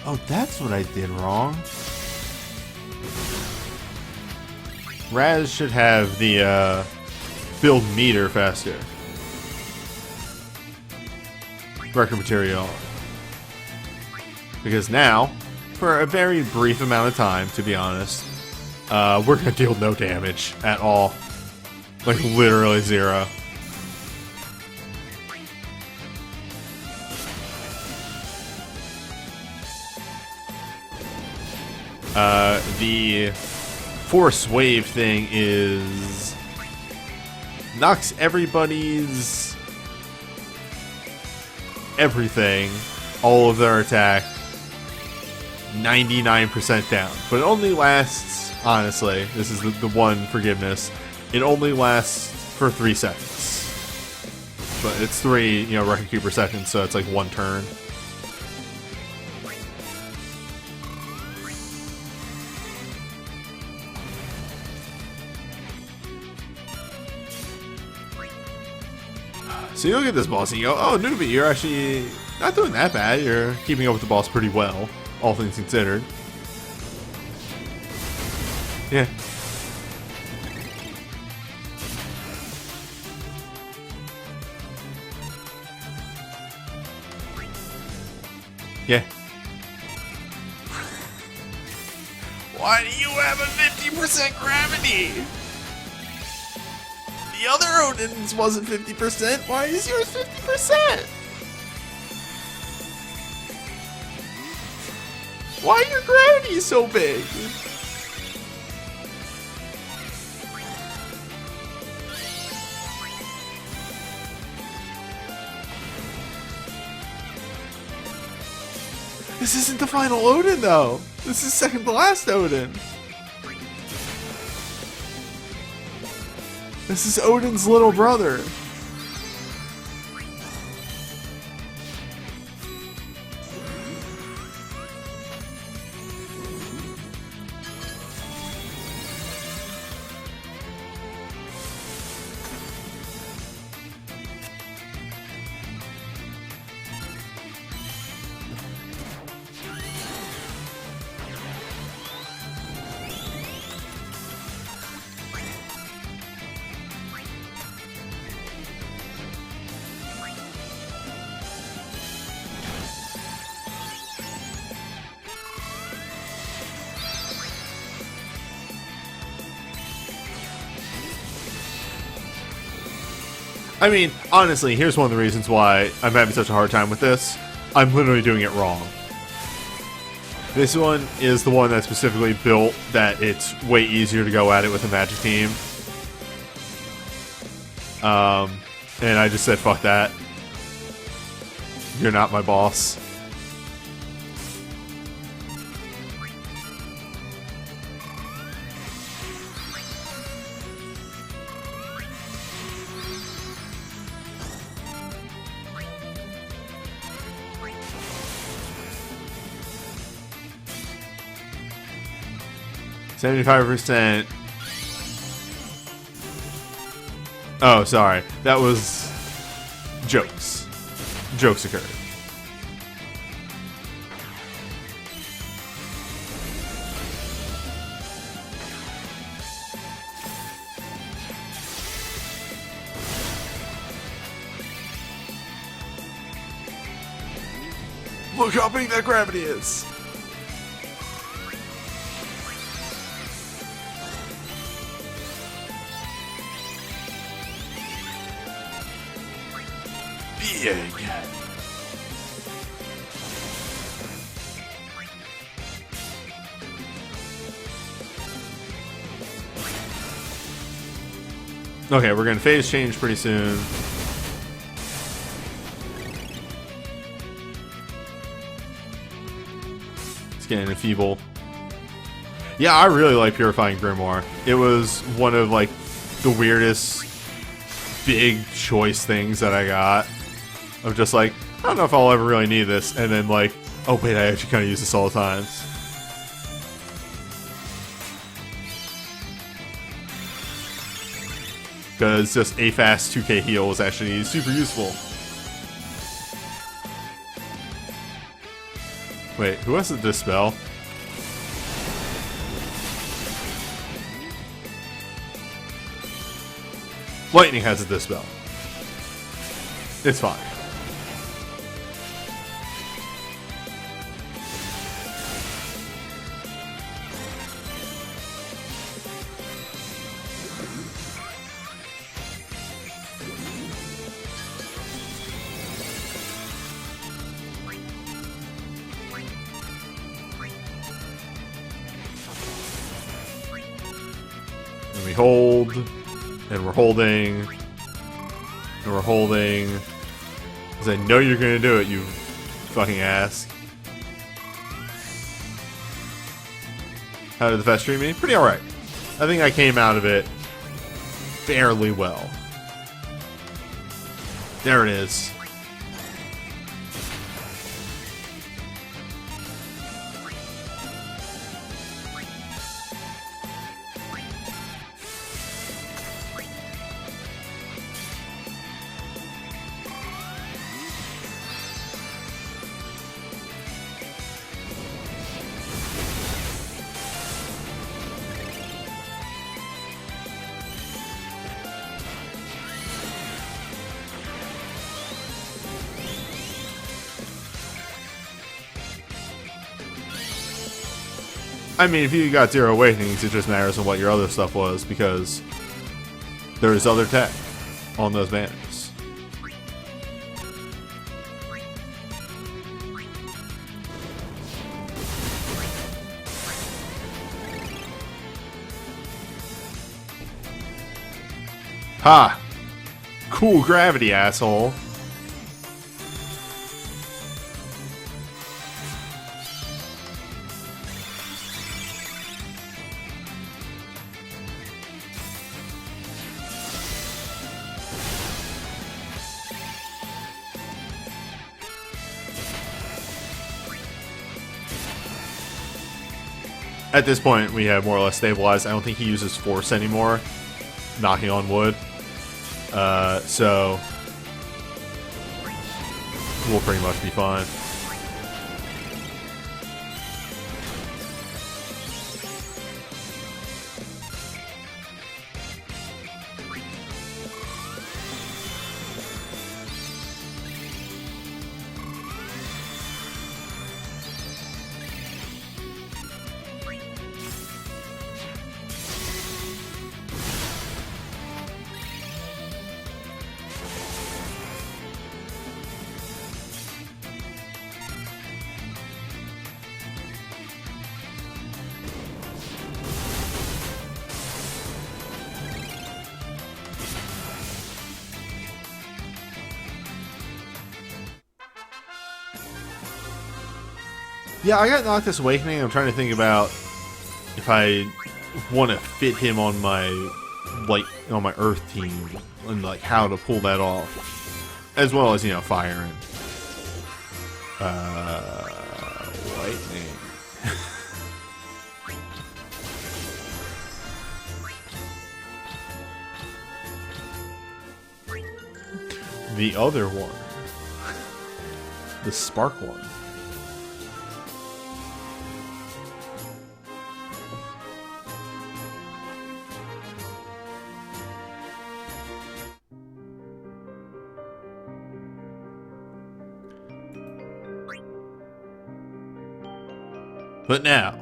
Oh, that's what I did wrong. Raz should have the build meter faster. Record material. Because now, for a very brief amount of time, to be honest, we're gonna deal no damage at all. Like literally zero. The force wave thing is knocks everybody's everything, all of their attack 99% down, but it only lasts, honestly, this is the one forgiveness, it only lasts for 3 seconds, but it's 3, you know, Record Keeper seconds, so it's like 1 turn. So you look at this boss and you go, oh, newbie, you're actually not doing that bad. You're keeping up with the boss pretty well, all things considered. Yeah. Yeah. Why do you have a 50% gravity? The other Odin's wasn't 50%. Why is yours 50%? Why your gravity so big? This isn't the final Odin, though. This is second to last Odin. This is Odin's little brother. I mean, honestly, here's one of the reasons why I'm having such a hard time with this. I'm literally doing it wrong. This one is the one that's specifically built that it's way easier to go at it with a magic team. And I just said, fuck that. You're not my boss. 75%. Oh, sorry. That was jokes. Jokes occurred. Look how big that gravity is! Big! Okay, we're gonna phase change pretty soon. Getting enfeeble. Yeah, I really like Purifying Grimoire. It was one of like the weirdest big choice things that I got. Of just like, I don't know if I'll ever really need this, and then like, oh wait, I actually kind of use this all the times. Because just a fast 2k heal is actually super useful. Wait, who has the Dispel? Lightning has a Dispel. It's fine. And we hold, and we're holding, and we're holding. Because I know you're gonna do it, you fucking ass. How did the fest treat me? Pretty alright. I think I came out of it fairly well. There it is. I mean, if you got 0 awakenings, it just matters on what your other stuff was, because there is other tech on those banners. Ha! Cool gravity, asshole. At this point, we have more or less stabilized. I don't think he uses force anymore, knocking on wood. So we'll pretty much be fine. Yeah, I got Noctis Awakening. I'm trying to think about if I want to fit him on my on my Earth team and like how to pull that off, as well as, you know, Fire and Lightning. the other one. The spark one. But now,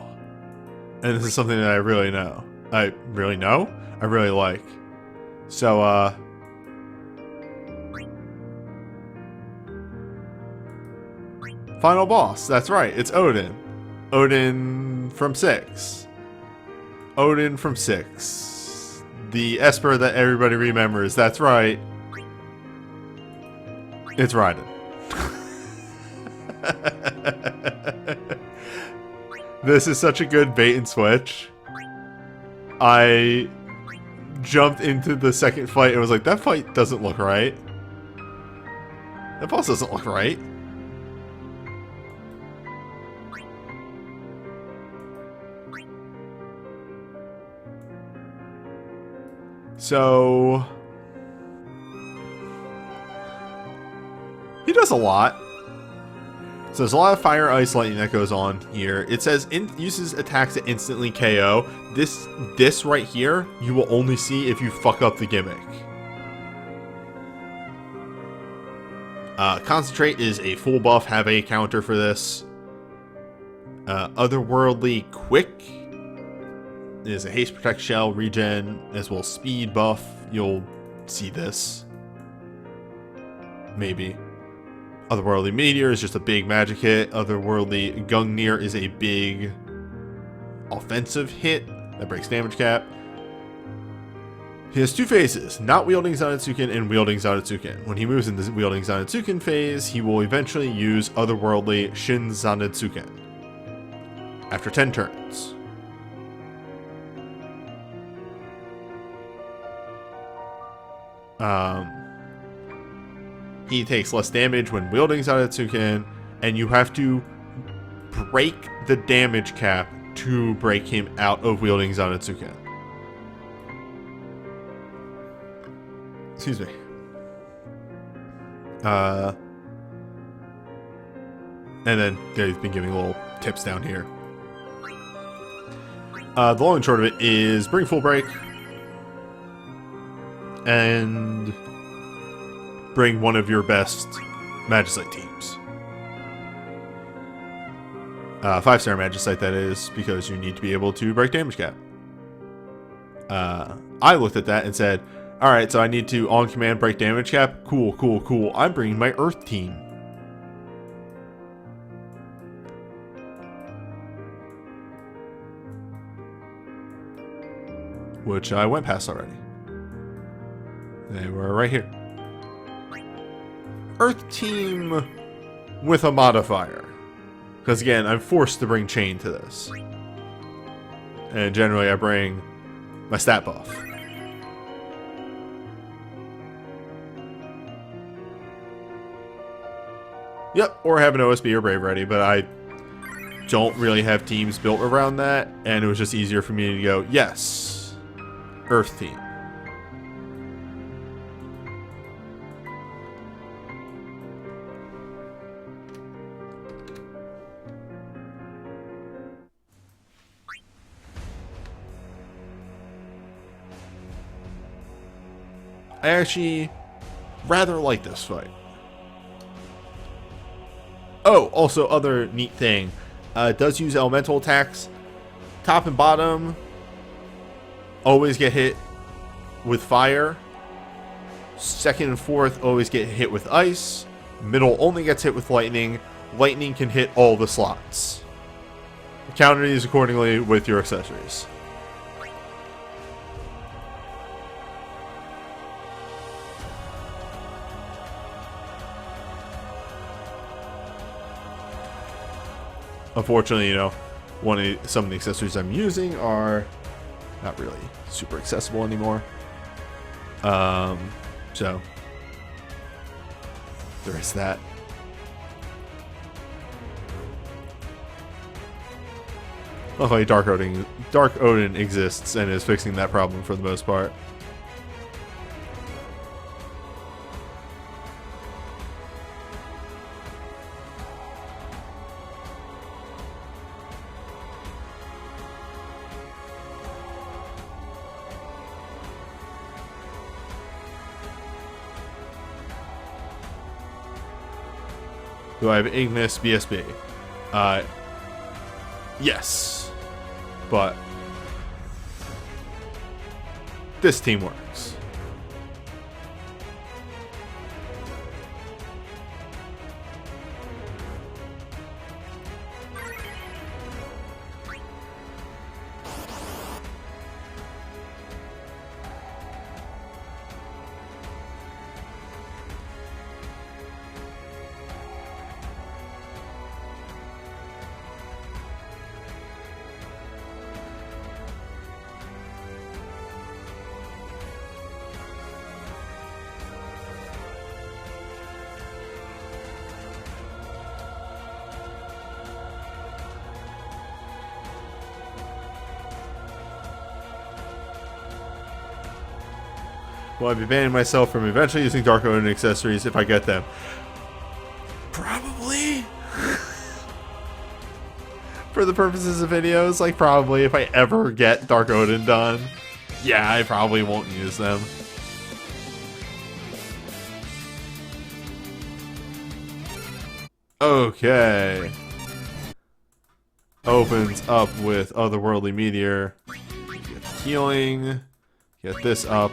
and this is something that I really know. I really like. So, final boss. That's right. It's Odin. Odin from 6. Odin from 6. The Esper that everybody remembers. That's right. It's Raiden. This is such a good bait and switch. I jumped into the second fight and was like, that fight doesn't look right. That boss doesn't look right. So he does a lot. So there's a lot of fire, ice, lightning that goes on here. It says uses attacks that instantly KO. This right here, you will only see if you fuck up the gimmick. Concentrate is a full buff. Have a counter for this. Otherworldly Quick is a haste, protect, shell, regen, as well as speed buff. You'll see this. Maybe. Otherworldly Meteor is just a big magic hit. Otherworldly Gungnir is a big offensive hit that breaks damage cap. He has 2 phases, not wielding Zanetsuken and wielding Zanetsuken. When he moves into the wielding Zanetsuken phase, he will eventually use Otherworldly Shin Zanetsuken after 10 turns. He takes less damage when wielding Zanetsuken, and you have to break the damage cap to break him out of wielding Zanetsuken. Excuse me. And then they've been giving little tips down here. The long and short of it is bring full break and bring one of your best Magicite teams. 5-star Magicite, that is, because you need to be able to break damage cap. I looked at that and said, alright, so I need to on command break damage cap. Cool, cool, cool. I'm bringing my Earth team. Which I went past already. They were right here. Earth team with a modifier. Because again, I'm forced to bring chain to this. And generally I bring my stat buff. Yep, or have an OSB or Brave ready, but I don't really have teams built around that, and it was just easier for me to go, yes, Earth team. I actually rather like this fight. Oh, also other neat thing. It does use elemental attacks. Top and bottom always get hit with fire. Second and fourth always get hit with ice. Middle only gets hit with lightning. Lightning can hit all the slots. Counter these accordingly with your accessories. Unfortunately, you know, some of the accessories I'm using are not really super accessible anymore. So there is that. Luckily, Dark Odin exists and is fixing that problem for the most part. Do I have Ignis BSB? Yes. But this team works. Will I be banning myself from eventually using Dark Odin accessories if I get them? Probably. For the purposes of videos, like probably if I ever get Dark Odin done. Yeah, I probably won't use them. Okay. Opens up with Otherworldly Meteor. Get healing. Get this up.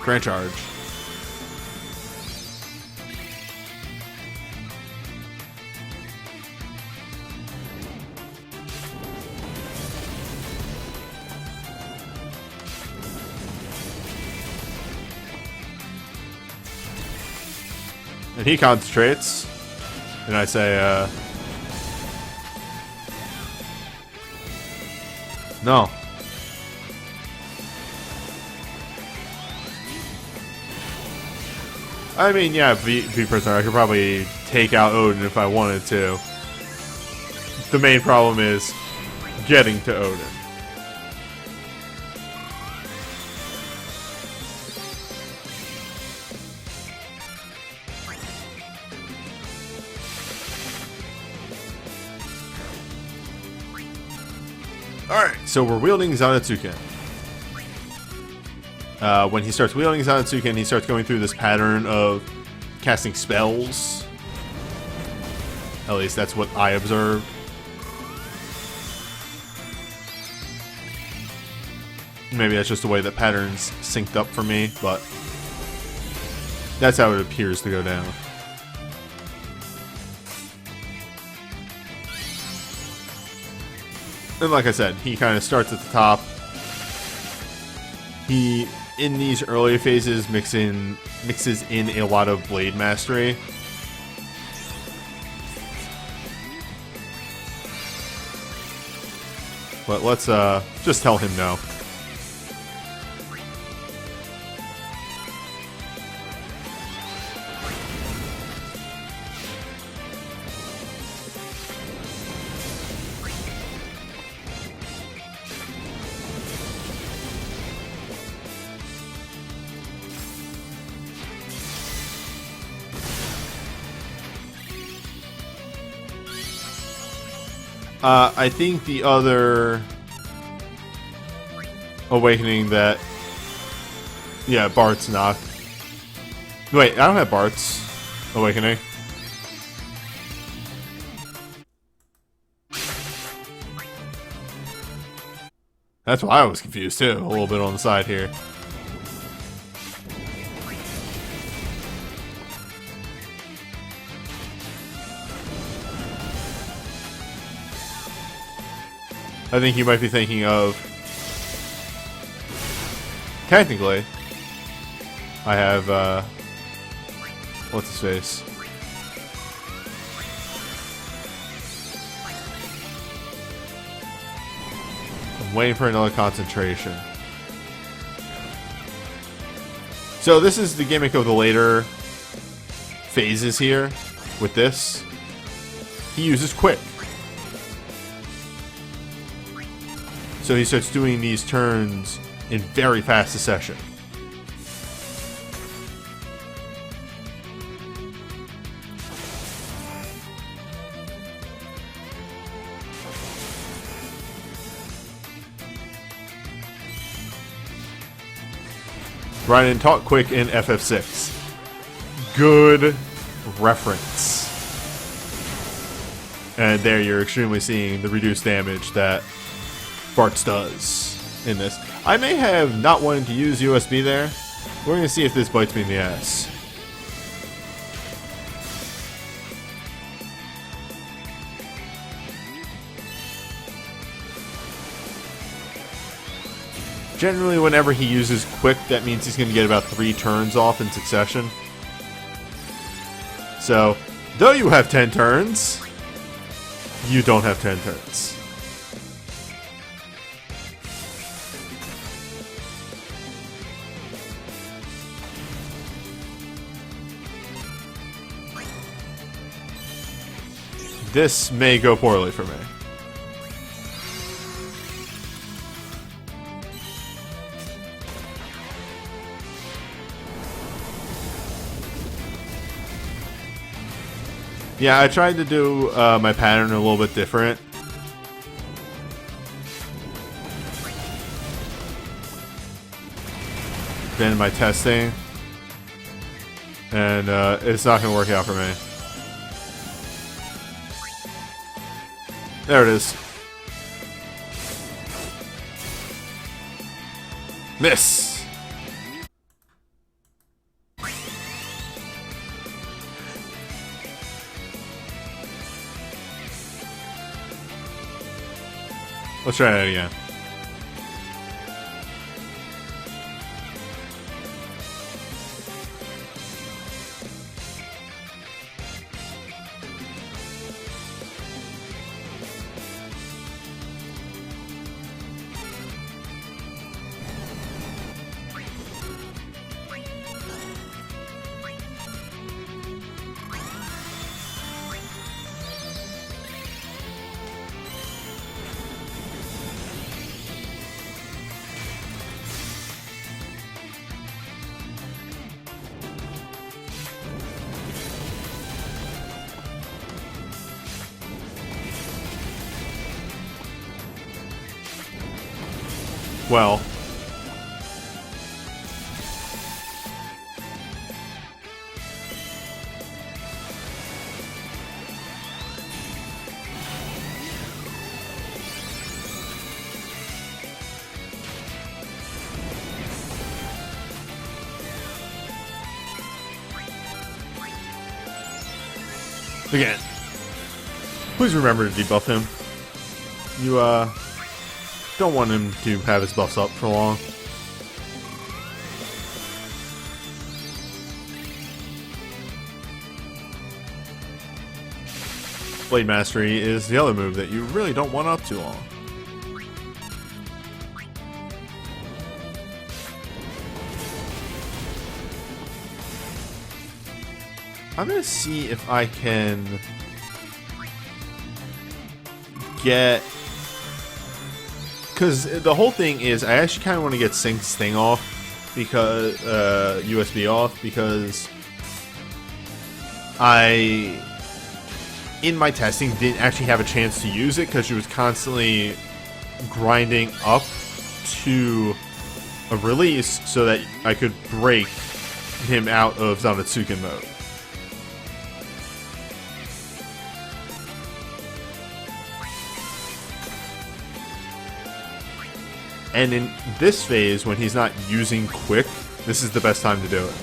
Grand Charge. And he concentrates. And I say, no. I mean, yeah, be prisoner. I could probably take out Odin if I wanted to. The main problem is getting to Odin. Alright, so we're wielding Zanetsuken. When he starts wielding Zanetsuken, he starts going through this pattern of casting spells. At least that's what I observed. Maybe that's just the way that patterns synced up for me, but that's how it appears to go down. And like I said, he kind of starts at the top. He, in these early phases, mixes in a lot of blade mastery. But let's just tell him no. I think the other awakening that... Yeah, Bart's knocked. Wait, I don't have Bart's awakening. That's why I was confused too, a little bit on the side here. I think you might be thinking of... Technically, I have, what's his face? I'm waiting for another concentration. So this is the gimmick of the later phases here with this. He uses Quick. So he starts doing these turns in very fast succession. Run and talk quick in FF6. Good reference. And there you're extremely seeing the reduced damage that Bartz does in this. I may have not wanted to use USB there. We're going to see if this bites me in the ass. Generally, whenever he uses quick, that means he's going to get about 3 turns off in succession. So, though you have 10 turns, you don't have 10 turns. This may go poorly for me. Yeah, I tried to do my pattern a little bit different. Than my testing. And it's not going to work out for me. There it is. Miss! Let's try that again. Well, again, please remember to debuff him. You, don't want him to have his buffs up for long. Blade Mastery is the other move that you really don't want up too long. I'm gonna see if I can get... Because the whole thing is, I actually kind of want to get Sync's thing off, because USB off, because I, in my testing, didn't actually have a chance to use it because she was constantly grinding up to a release so that I could break him out of Zanetsuken mode. And in this phase, when he's not using quick, this is the best time to do it.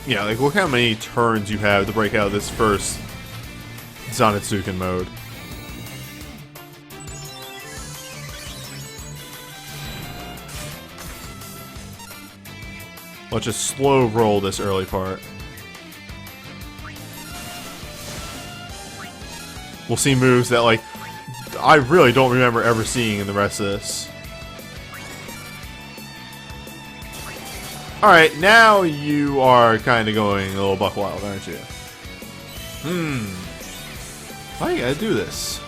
Yeah, like look how many turns you have to break out of this first Zanetsuken mode. Let's just slow roll this early part. We'll see moves that, like, I really don't remember ever seeing in the rest of this. Alright, now you are kind of going a little buck wild, aren't you? Why you gotta do this?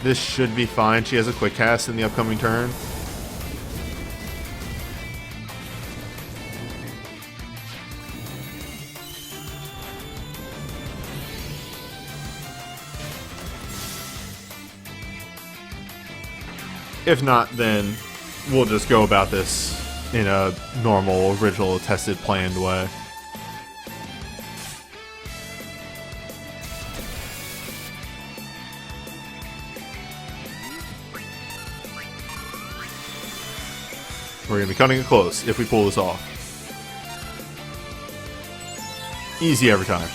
This should be fine. She has a quick cast in the upcoming turn. If not, then we'll just go about this in a normal, original, tested, planned way. We're going to be cutting it close if we pull this off. Easy every time.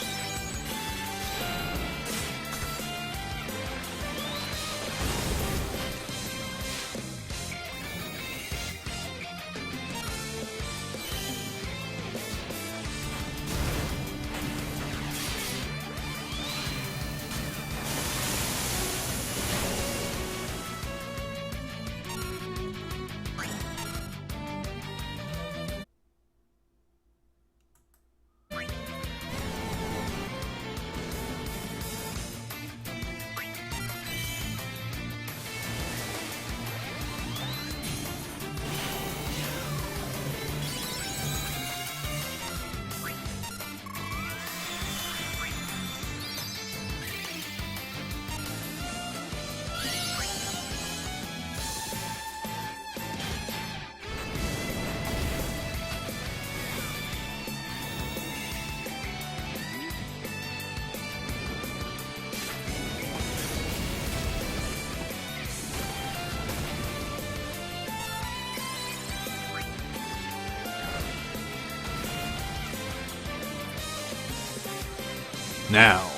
Now,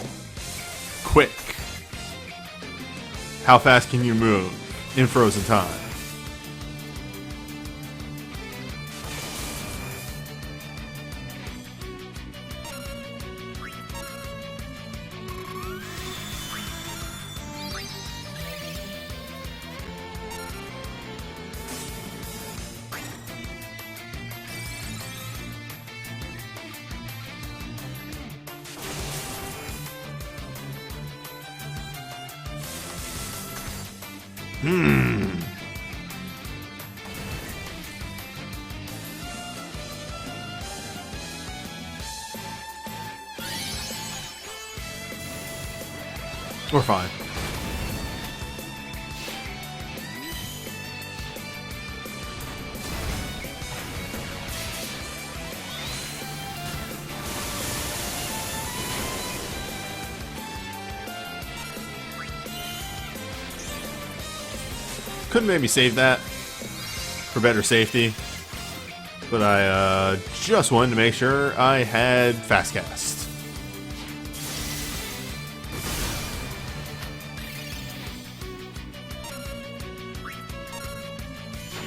quick. How fast can you move in frozen time? We're fine. Could maybe save that for better safety, but I just wanted to make sure I had fast cast.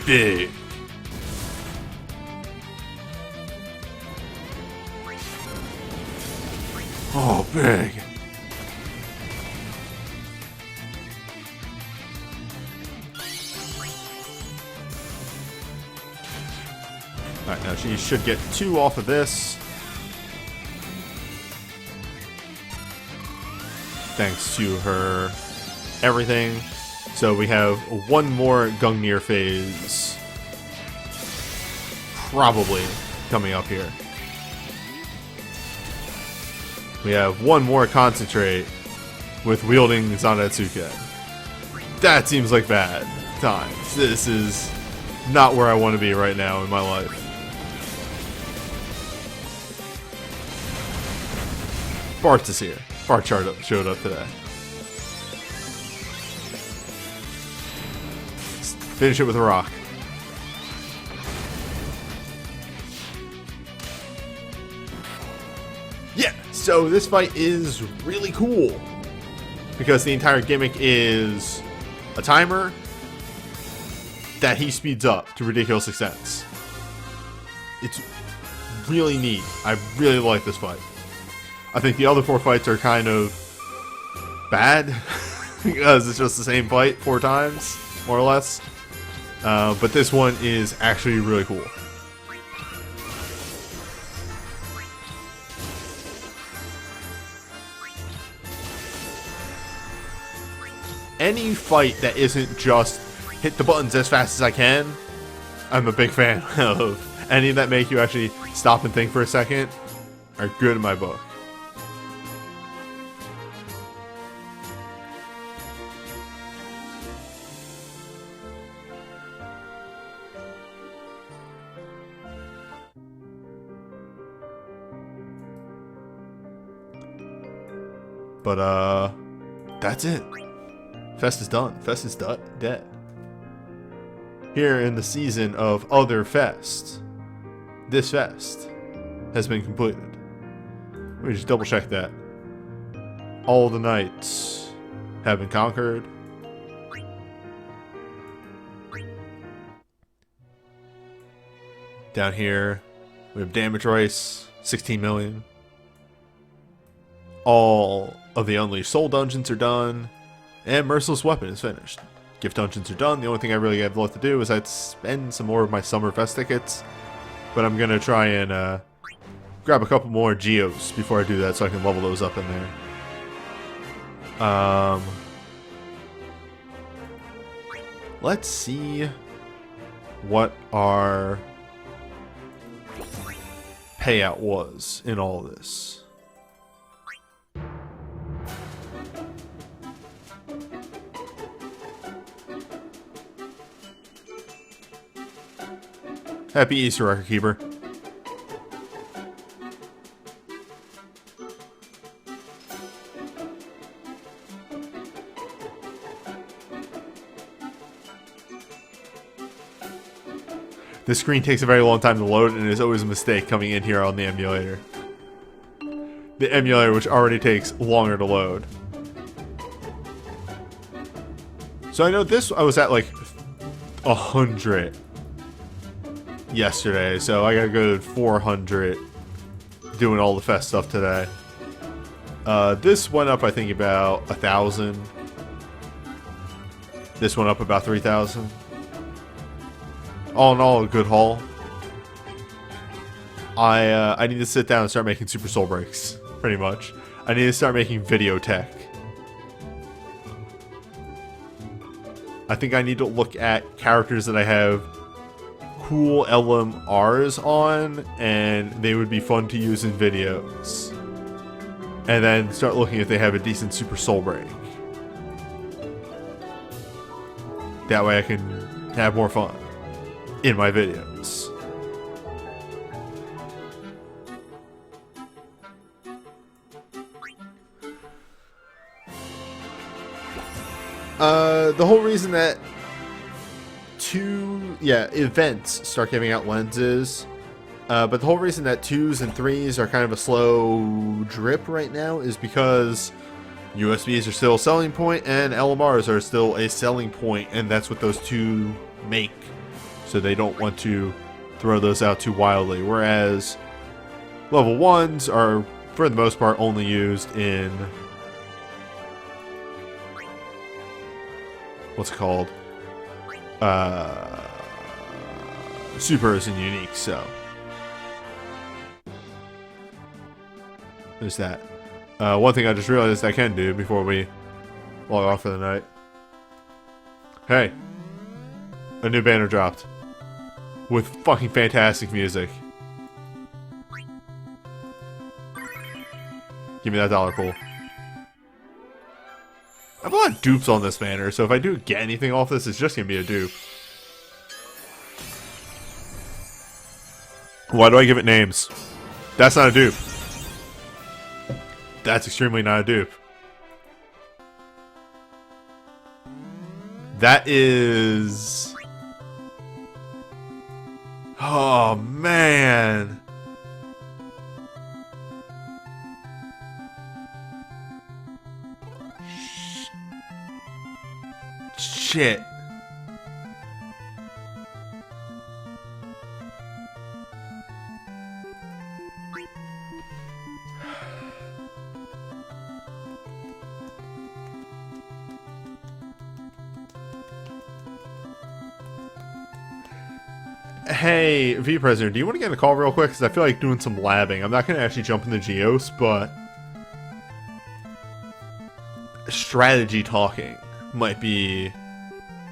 Big. Oh, big. Alright, now she should get 2 off of this. Thanks to her everything. So we have 1 more Gungnir phase probably coming up here. We have 1 more concentrate with wielding Zanetsuke. That seems like bad times. This is not where I want to be right now in my life. Bart is here. Bart showed up today. Finish it with a rock. Yeah, so this fight is really cool because the entire gimmick is a timer that he speeds up to ridiculous extents. It's really neat. I really like this fight. I think the other 4 fights are kind of bad because it's just the same fight 4 times, more or less. But this one is actually really cool. any fight that isn't just hit the buttons as fast as I can, I'm a big fan of. Any that make you actually stop and think for a second are good in my book. But, that's it. Fest is done. Fest is dead. Here in the season of Other Fest, this Fest has been completed. Let me just double check that. All the knights have been conquered. Down here, we have damage race, 16 million. All of the Unleashed Soul dungeons are done, and Merciless Weapon is finished. Gift dungeons are done. The only thing I really have left to do is I'd spend some more of my Summer Fest tickets, but I'm going to try and grab a couple more Geos before I do that so I can level those up in there. Let's see what our payout was in all of this. Happy Easter, Record Keeper. This screen takes a very long time to load, and there's always a mistake coming in here on the emulator. The emulator, which already takes longer to load. So I know this, I was at like 100 yesterday, so I gotta go to 400 doing all the fest stuff today. This went up, I think, about 1,000. This went up about 3,000. All in all, a good haul. I need to sit down and start making Super Soul Breaks, pretty much. I need to start making video tech. I think I need to look at characters that I have cool LMRs on, and they would be fun to use in videos. And then start looking if they have a decent Super Soul Break. That way I can have more fun in my videos. The whole reason that events start giving out lenses, but the whole reason that 2s and 3s are kind of a slow drip right now is because USBs are still a selling point and LMRs are still a selling point, and that's what those two make. So they don't want to throw those out too wildly. Whereas level 1s are, for the most part, only used in what's it called? Supers and unique, so there's that. One thing I just realized I can do before we log off for the night. Hey, a new banner dropped with fucking fantastic music. Give me that dollar pool. I have a lot of dupes on this banner, so if I do get anything off this, it's just gonna be a dupe. Why do I give it names? That's not a dupe. That's extremely not a dupe. That is... Oh, man. Shit. Hey, V President, do you want to get a call real quick? Because I feel like doing some labbing. I'm not going to actually jump in the Geos, but strategy talking. might be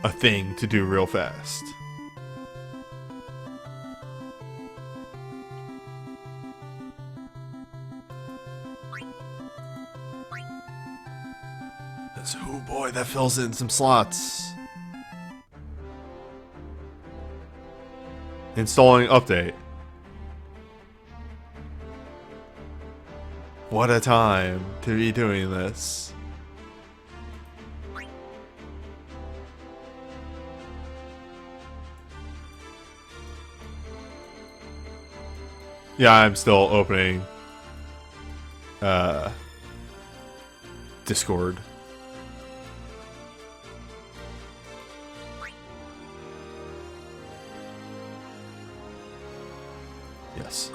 a thing to do real fast. Oh boy, that fills in some slots. Installing update. What a time to be doing this. Yeah, I'm still opening Discord. Yes.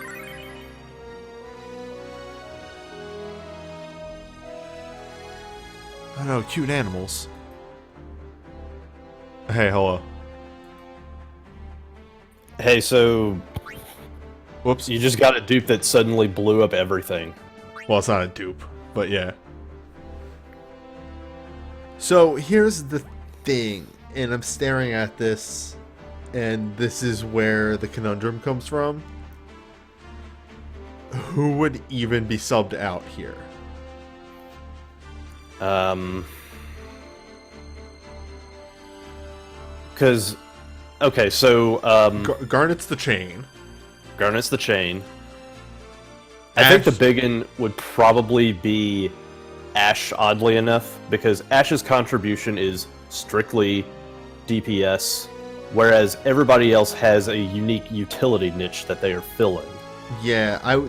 I know, cute animals. Hey, hello. Hey, so... Whoops. You just got a dupe that suddenly blew up everything. Well, it's not a dupe, but yeah. So, here's the thing, and I'm staring at this, and this is where the conundrum comes from. Who would even be subbed out here? Because, okay, so, Garnet's the chain. Garnet's the chain. I think the big one would probably be Ash, oddly enough, because Ash's contribution is strictly DPS, whereas everybody else has a unique utility niche that they are filling. Yeah,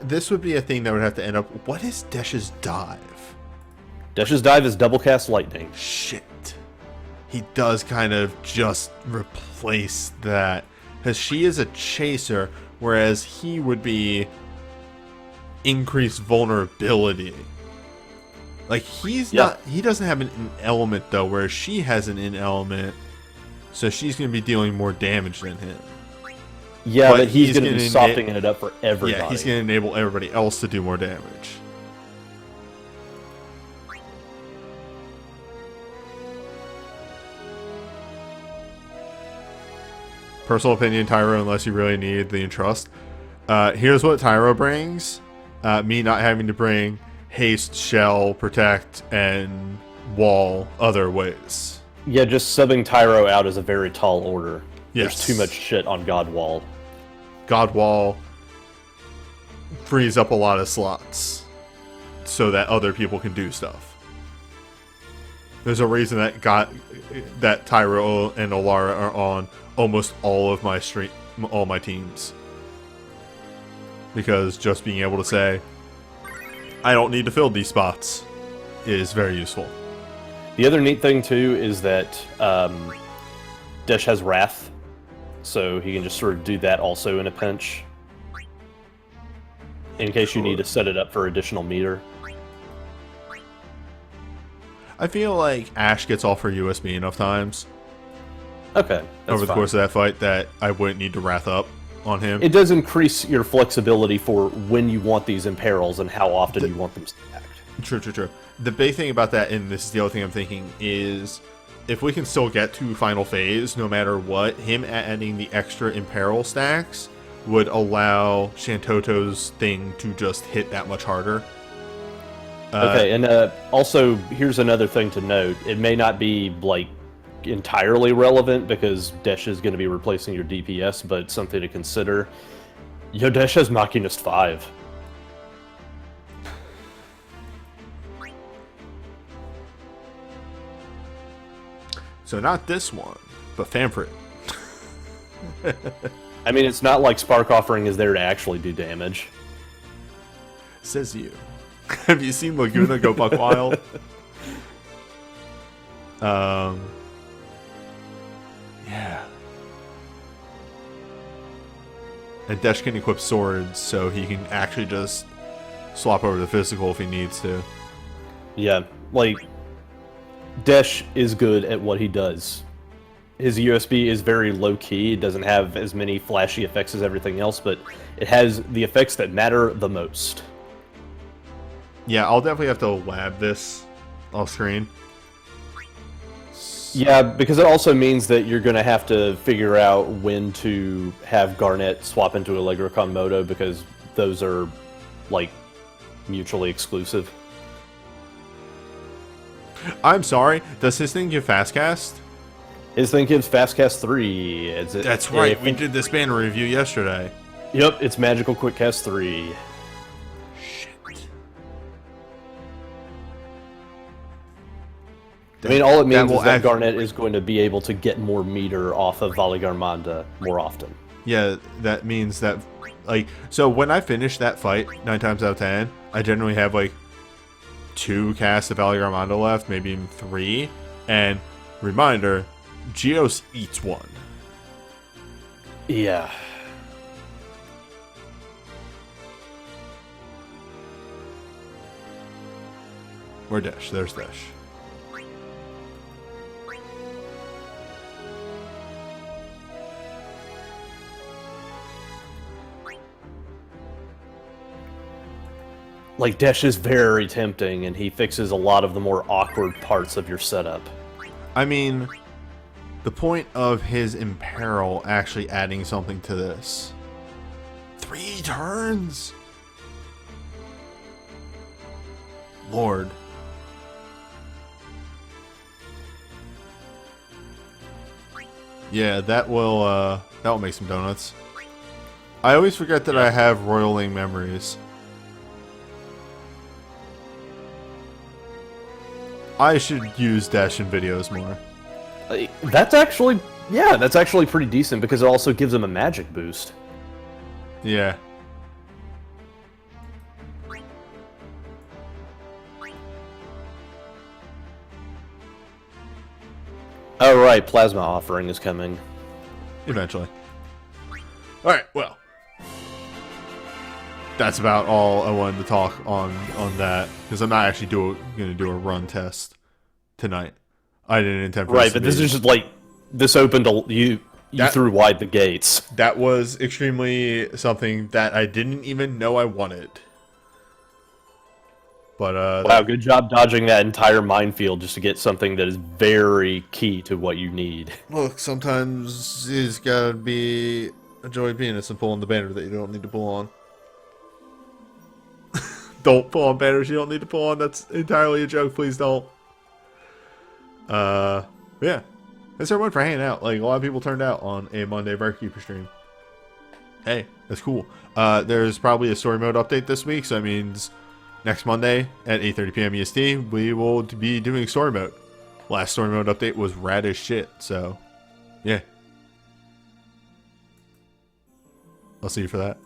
this would be a thing that would have to end up... What is Desh's dive? Desh's dive is double cast lightning. Shit. He does kind of just replace that. Because she is a chaser, whereas he would be increased vulnerability. Like, he's not... He doesn't have an in element, though, whereas she has an in element. So she's going to be dealing more damage than him. Yeah, but he's going to be softening it up for everybody. Yeah, he's going to enable everybody else to do more damage. Personal opinion, Tyro, unless you really need the entrust. Here's what Tyro brings. Me not having to bring haste, shell, protect, and wall other ways. Yeah, just subbing Tyro out is a very tall order. Yes. There's too much shit on God Wall. God Wall frees up a lot of slots so that other people can do stuff. There's a reason that Tyro and Olara are on almost all of my teams. Because just being able to say, I don't need to fill these spots, is very useful. The other neat thing too is that Desh has Wrath, so he can just sort of do that also in a pinch. In case you need to set it up for additional meter. I feel like Ash gets off her USB enough times. Okay. Over the course of that fight that I wouldn't need to wrath up on him. It does increase your flexibility for when you want these imperils and how often you want them stacked. True. The big thing about that, and this is the other thing I'm thinking, is if we can still get to final phase, no matter what, him adding the extra imperil stacks would allow Shantoto's thing to just hit that much harder. Okay, and also, here's another thing to note. It may not be, like, entirely relevant, because Desh is going to be replacing your DPS, but something to consider. Yo, Desh has Machinist 5. So not this one, but Famfrit. I mean, it's not like Spark Offering is there to actually do damage. Says you. Have you seen Laguna go buck wild? Yeah. And Desh can equip swords, so he can actually just swap over to physical if he needs to. Yeah, like, Desh is good at what he does. His USB is very low-key, it doesn't have as many flashy effects as everything else, but it has the effects that matter the most. Yeah, I'll definitely have to lab this off screen. Yeah, because it also means that you're going to have to figure out when to have Garnet swap into Allegro con Moto, because those are, like, mutually exclusive. I'm sorry, does his thing give fast cast? His thing gives Fastcast 3. That's right, we did this banner review yesterday. Yep, it's Magical Quick Cast 3. Shit. I mean, all it means is that Garnet is going to be able to get more meter off of Valigarmanda more often. Yeah, that means that, like, so when I finish that fight, 9 times out of 10, I generally have, like, 2 casts of Valigarmanda left, maybe even 3, and, reminder, Geos eats 1. Yeah. Where Dash? There's Dash. Like, Dash is very tempting, and he fixes a lot of the more awkward parts of your setup. I mean, the point of his Imperil actually adding something to this. 3 turns? Lord. Yeah, that will make some donuts. I always forget that I have roiling memories. I should use Dash in videos more. That's actually pretty decent, because it also gives him a magic boost. Yeah. Oh right, Plasma Offering is coming. Eventually. Alright, well. That's about all I wanted to talk on that, because I'm not actually going to do a run test tonight. I didn't intend for Right, but this is just like, this opened you threw wide the gates. That was extremely something that I didn't even know I wanted. But wow, good job dodging that entire minefield just to get something that is very key to what you need. Look, sometimes it's gotta be a joy of penis and pulling the banner that you don't need to pull on. Don't pull on banners you don't need to pull on. That's entirely a joke. Please don't. Yeah. Thanks everyone for hanging out. Like, a lot of people turned out on a Monday Barkeeper stream. Hey, that's cool. There's probably a story mode update this week, so that means next Monday at 8:30 p.m. EST, we will be doing story mode. Last story mode update was rad as shit, so yeah. I'll see you for that.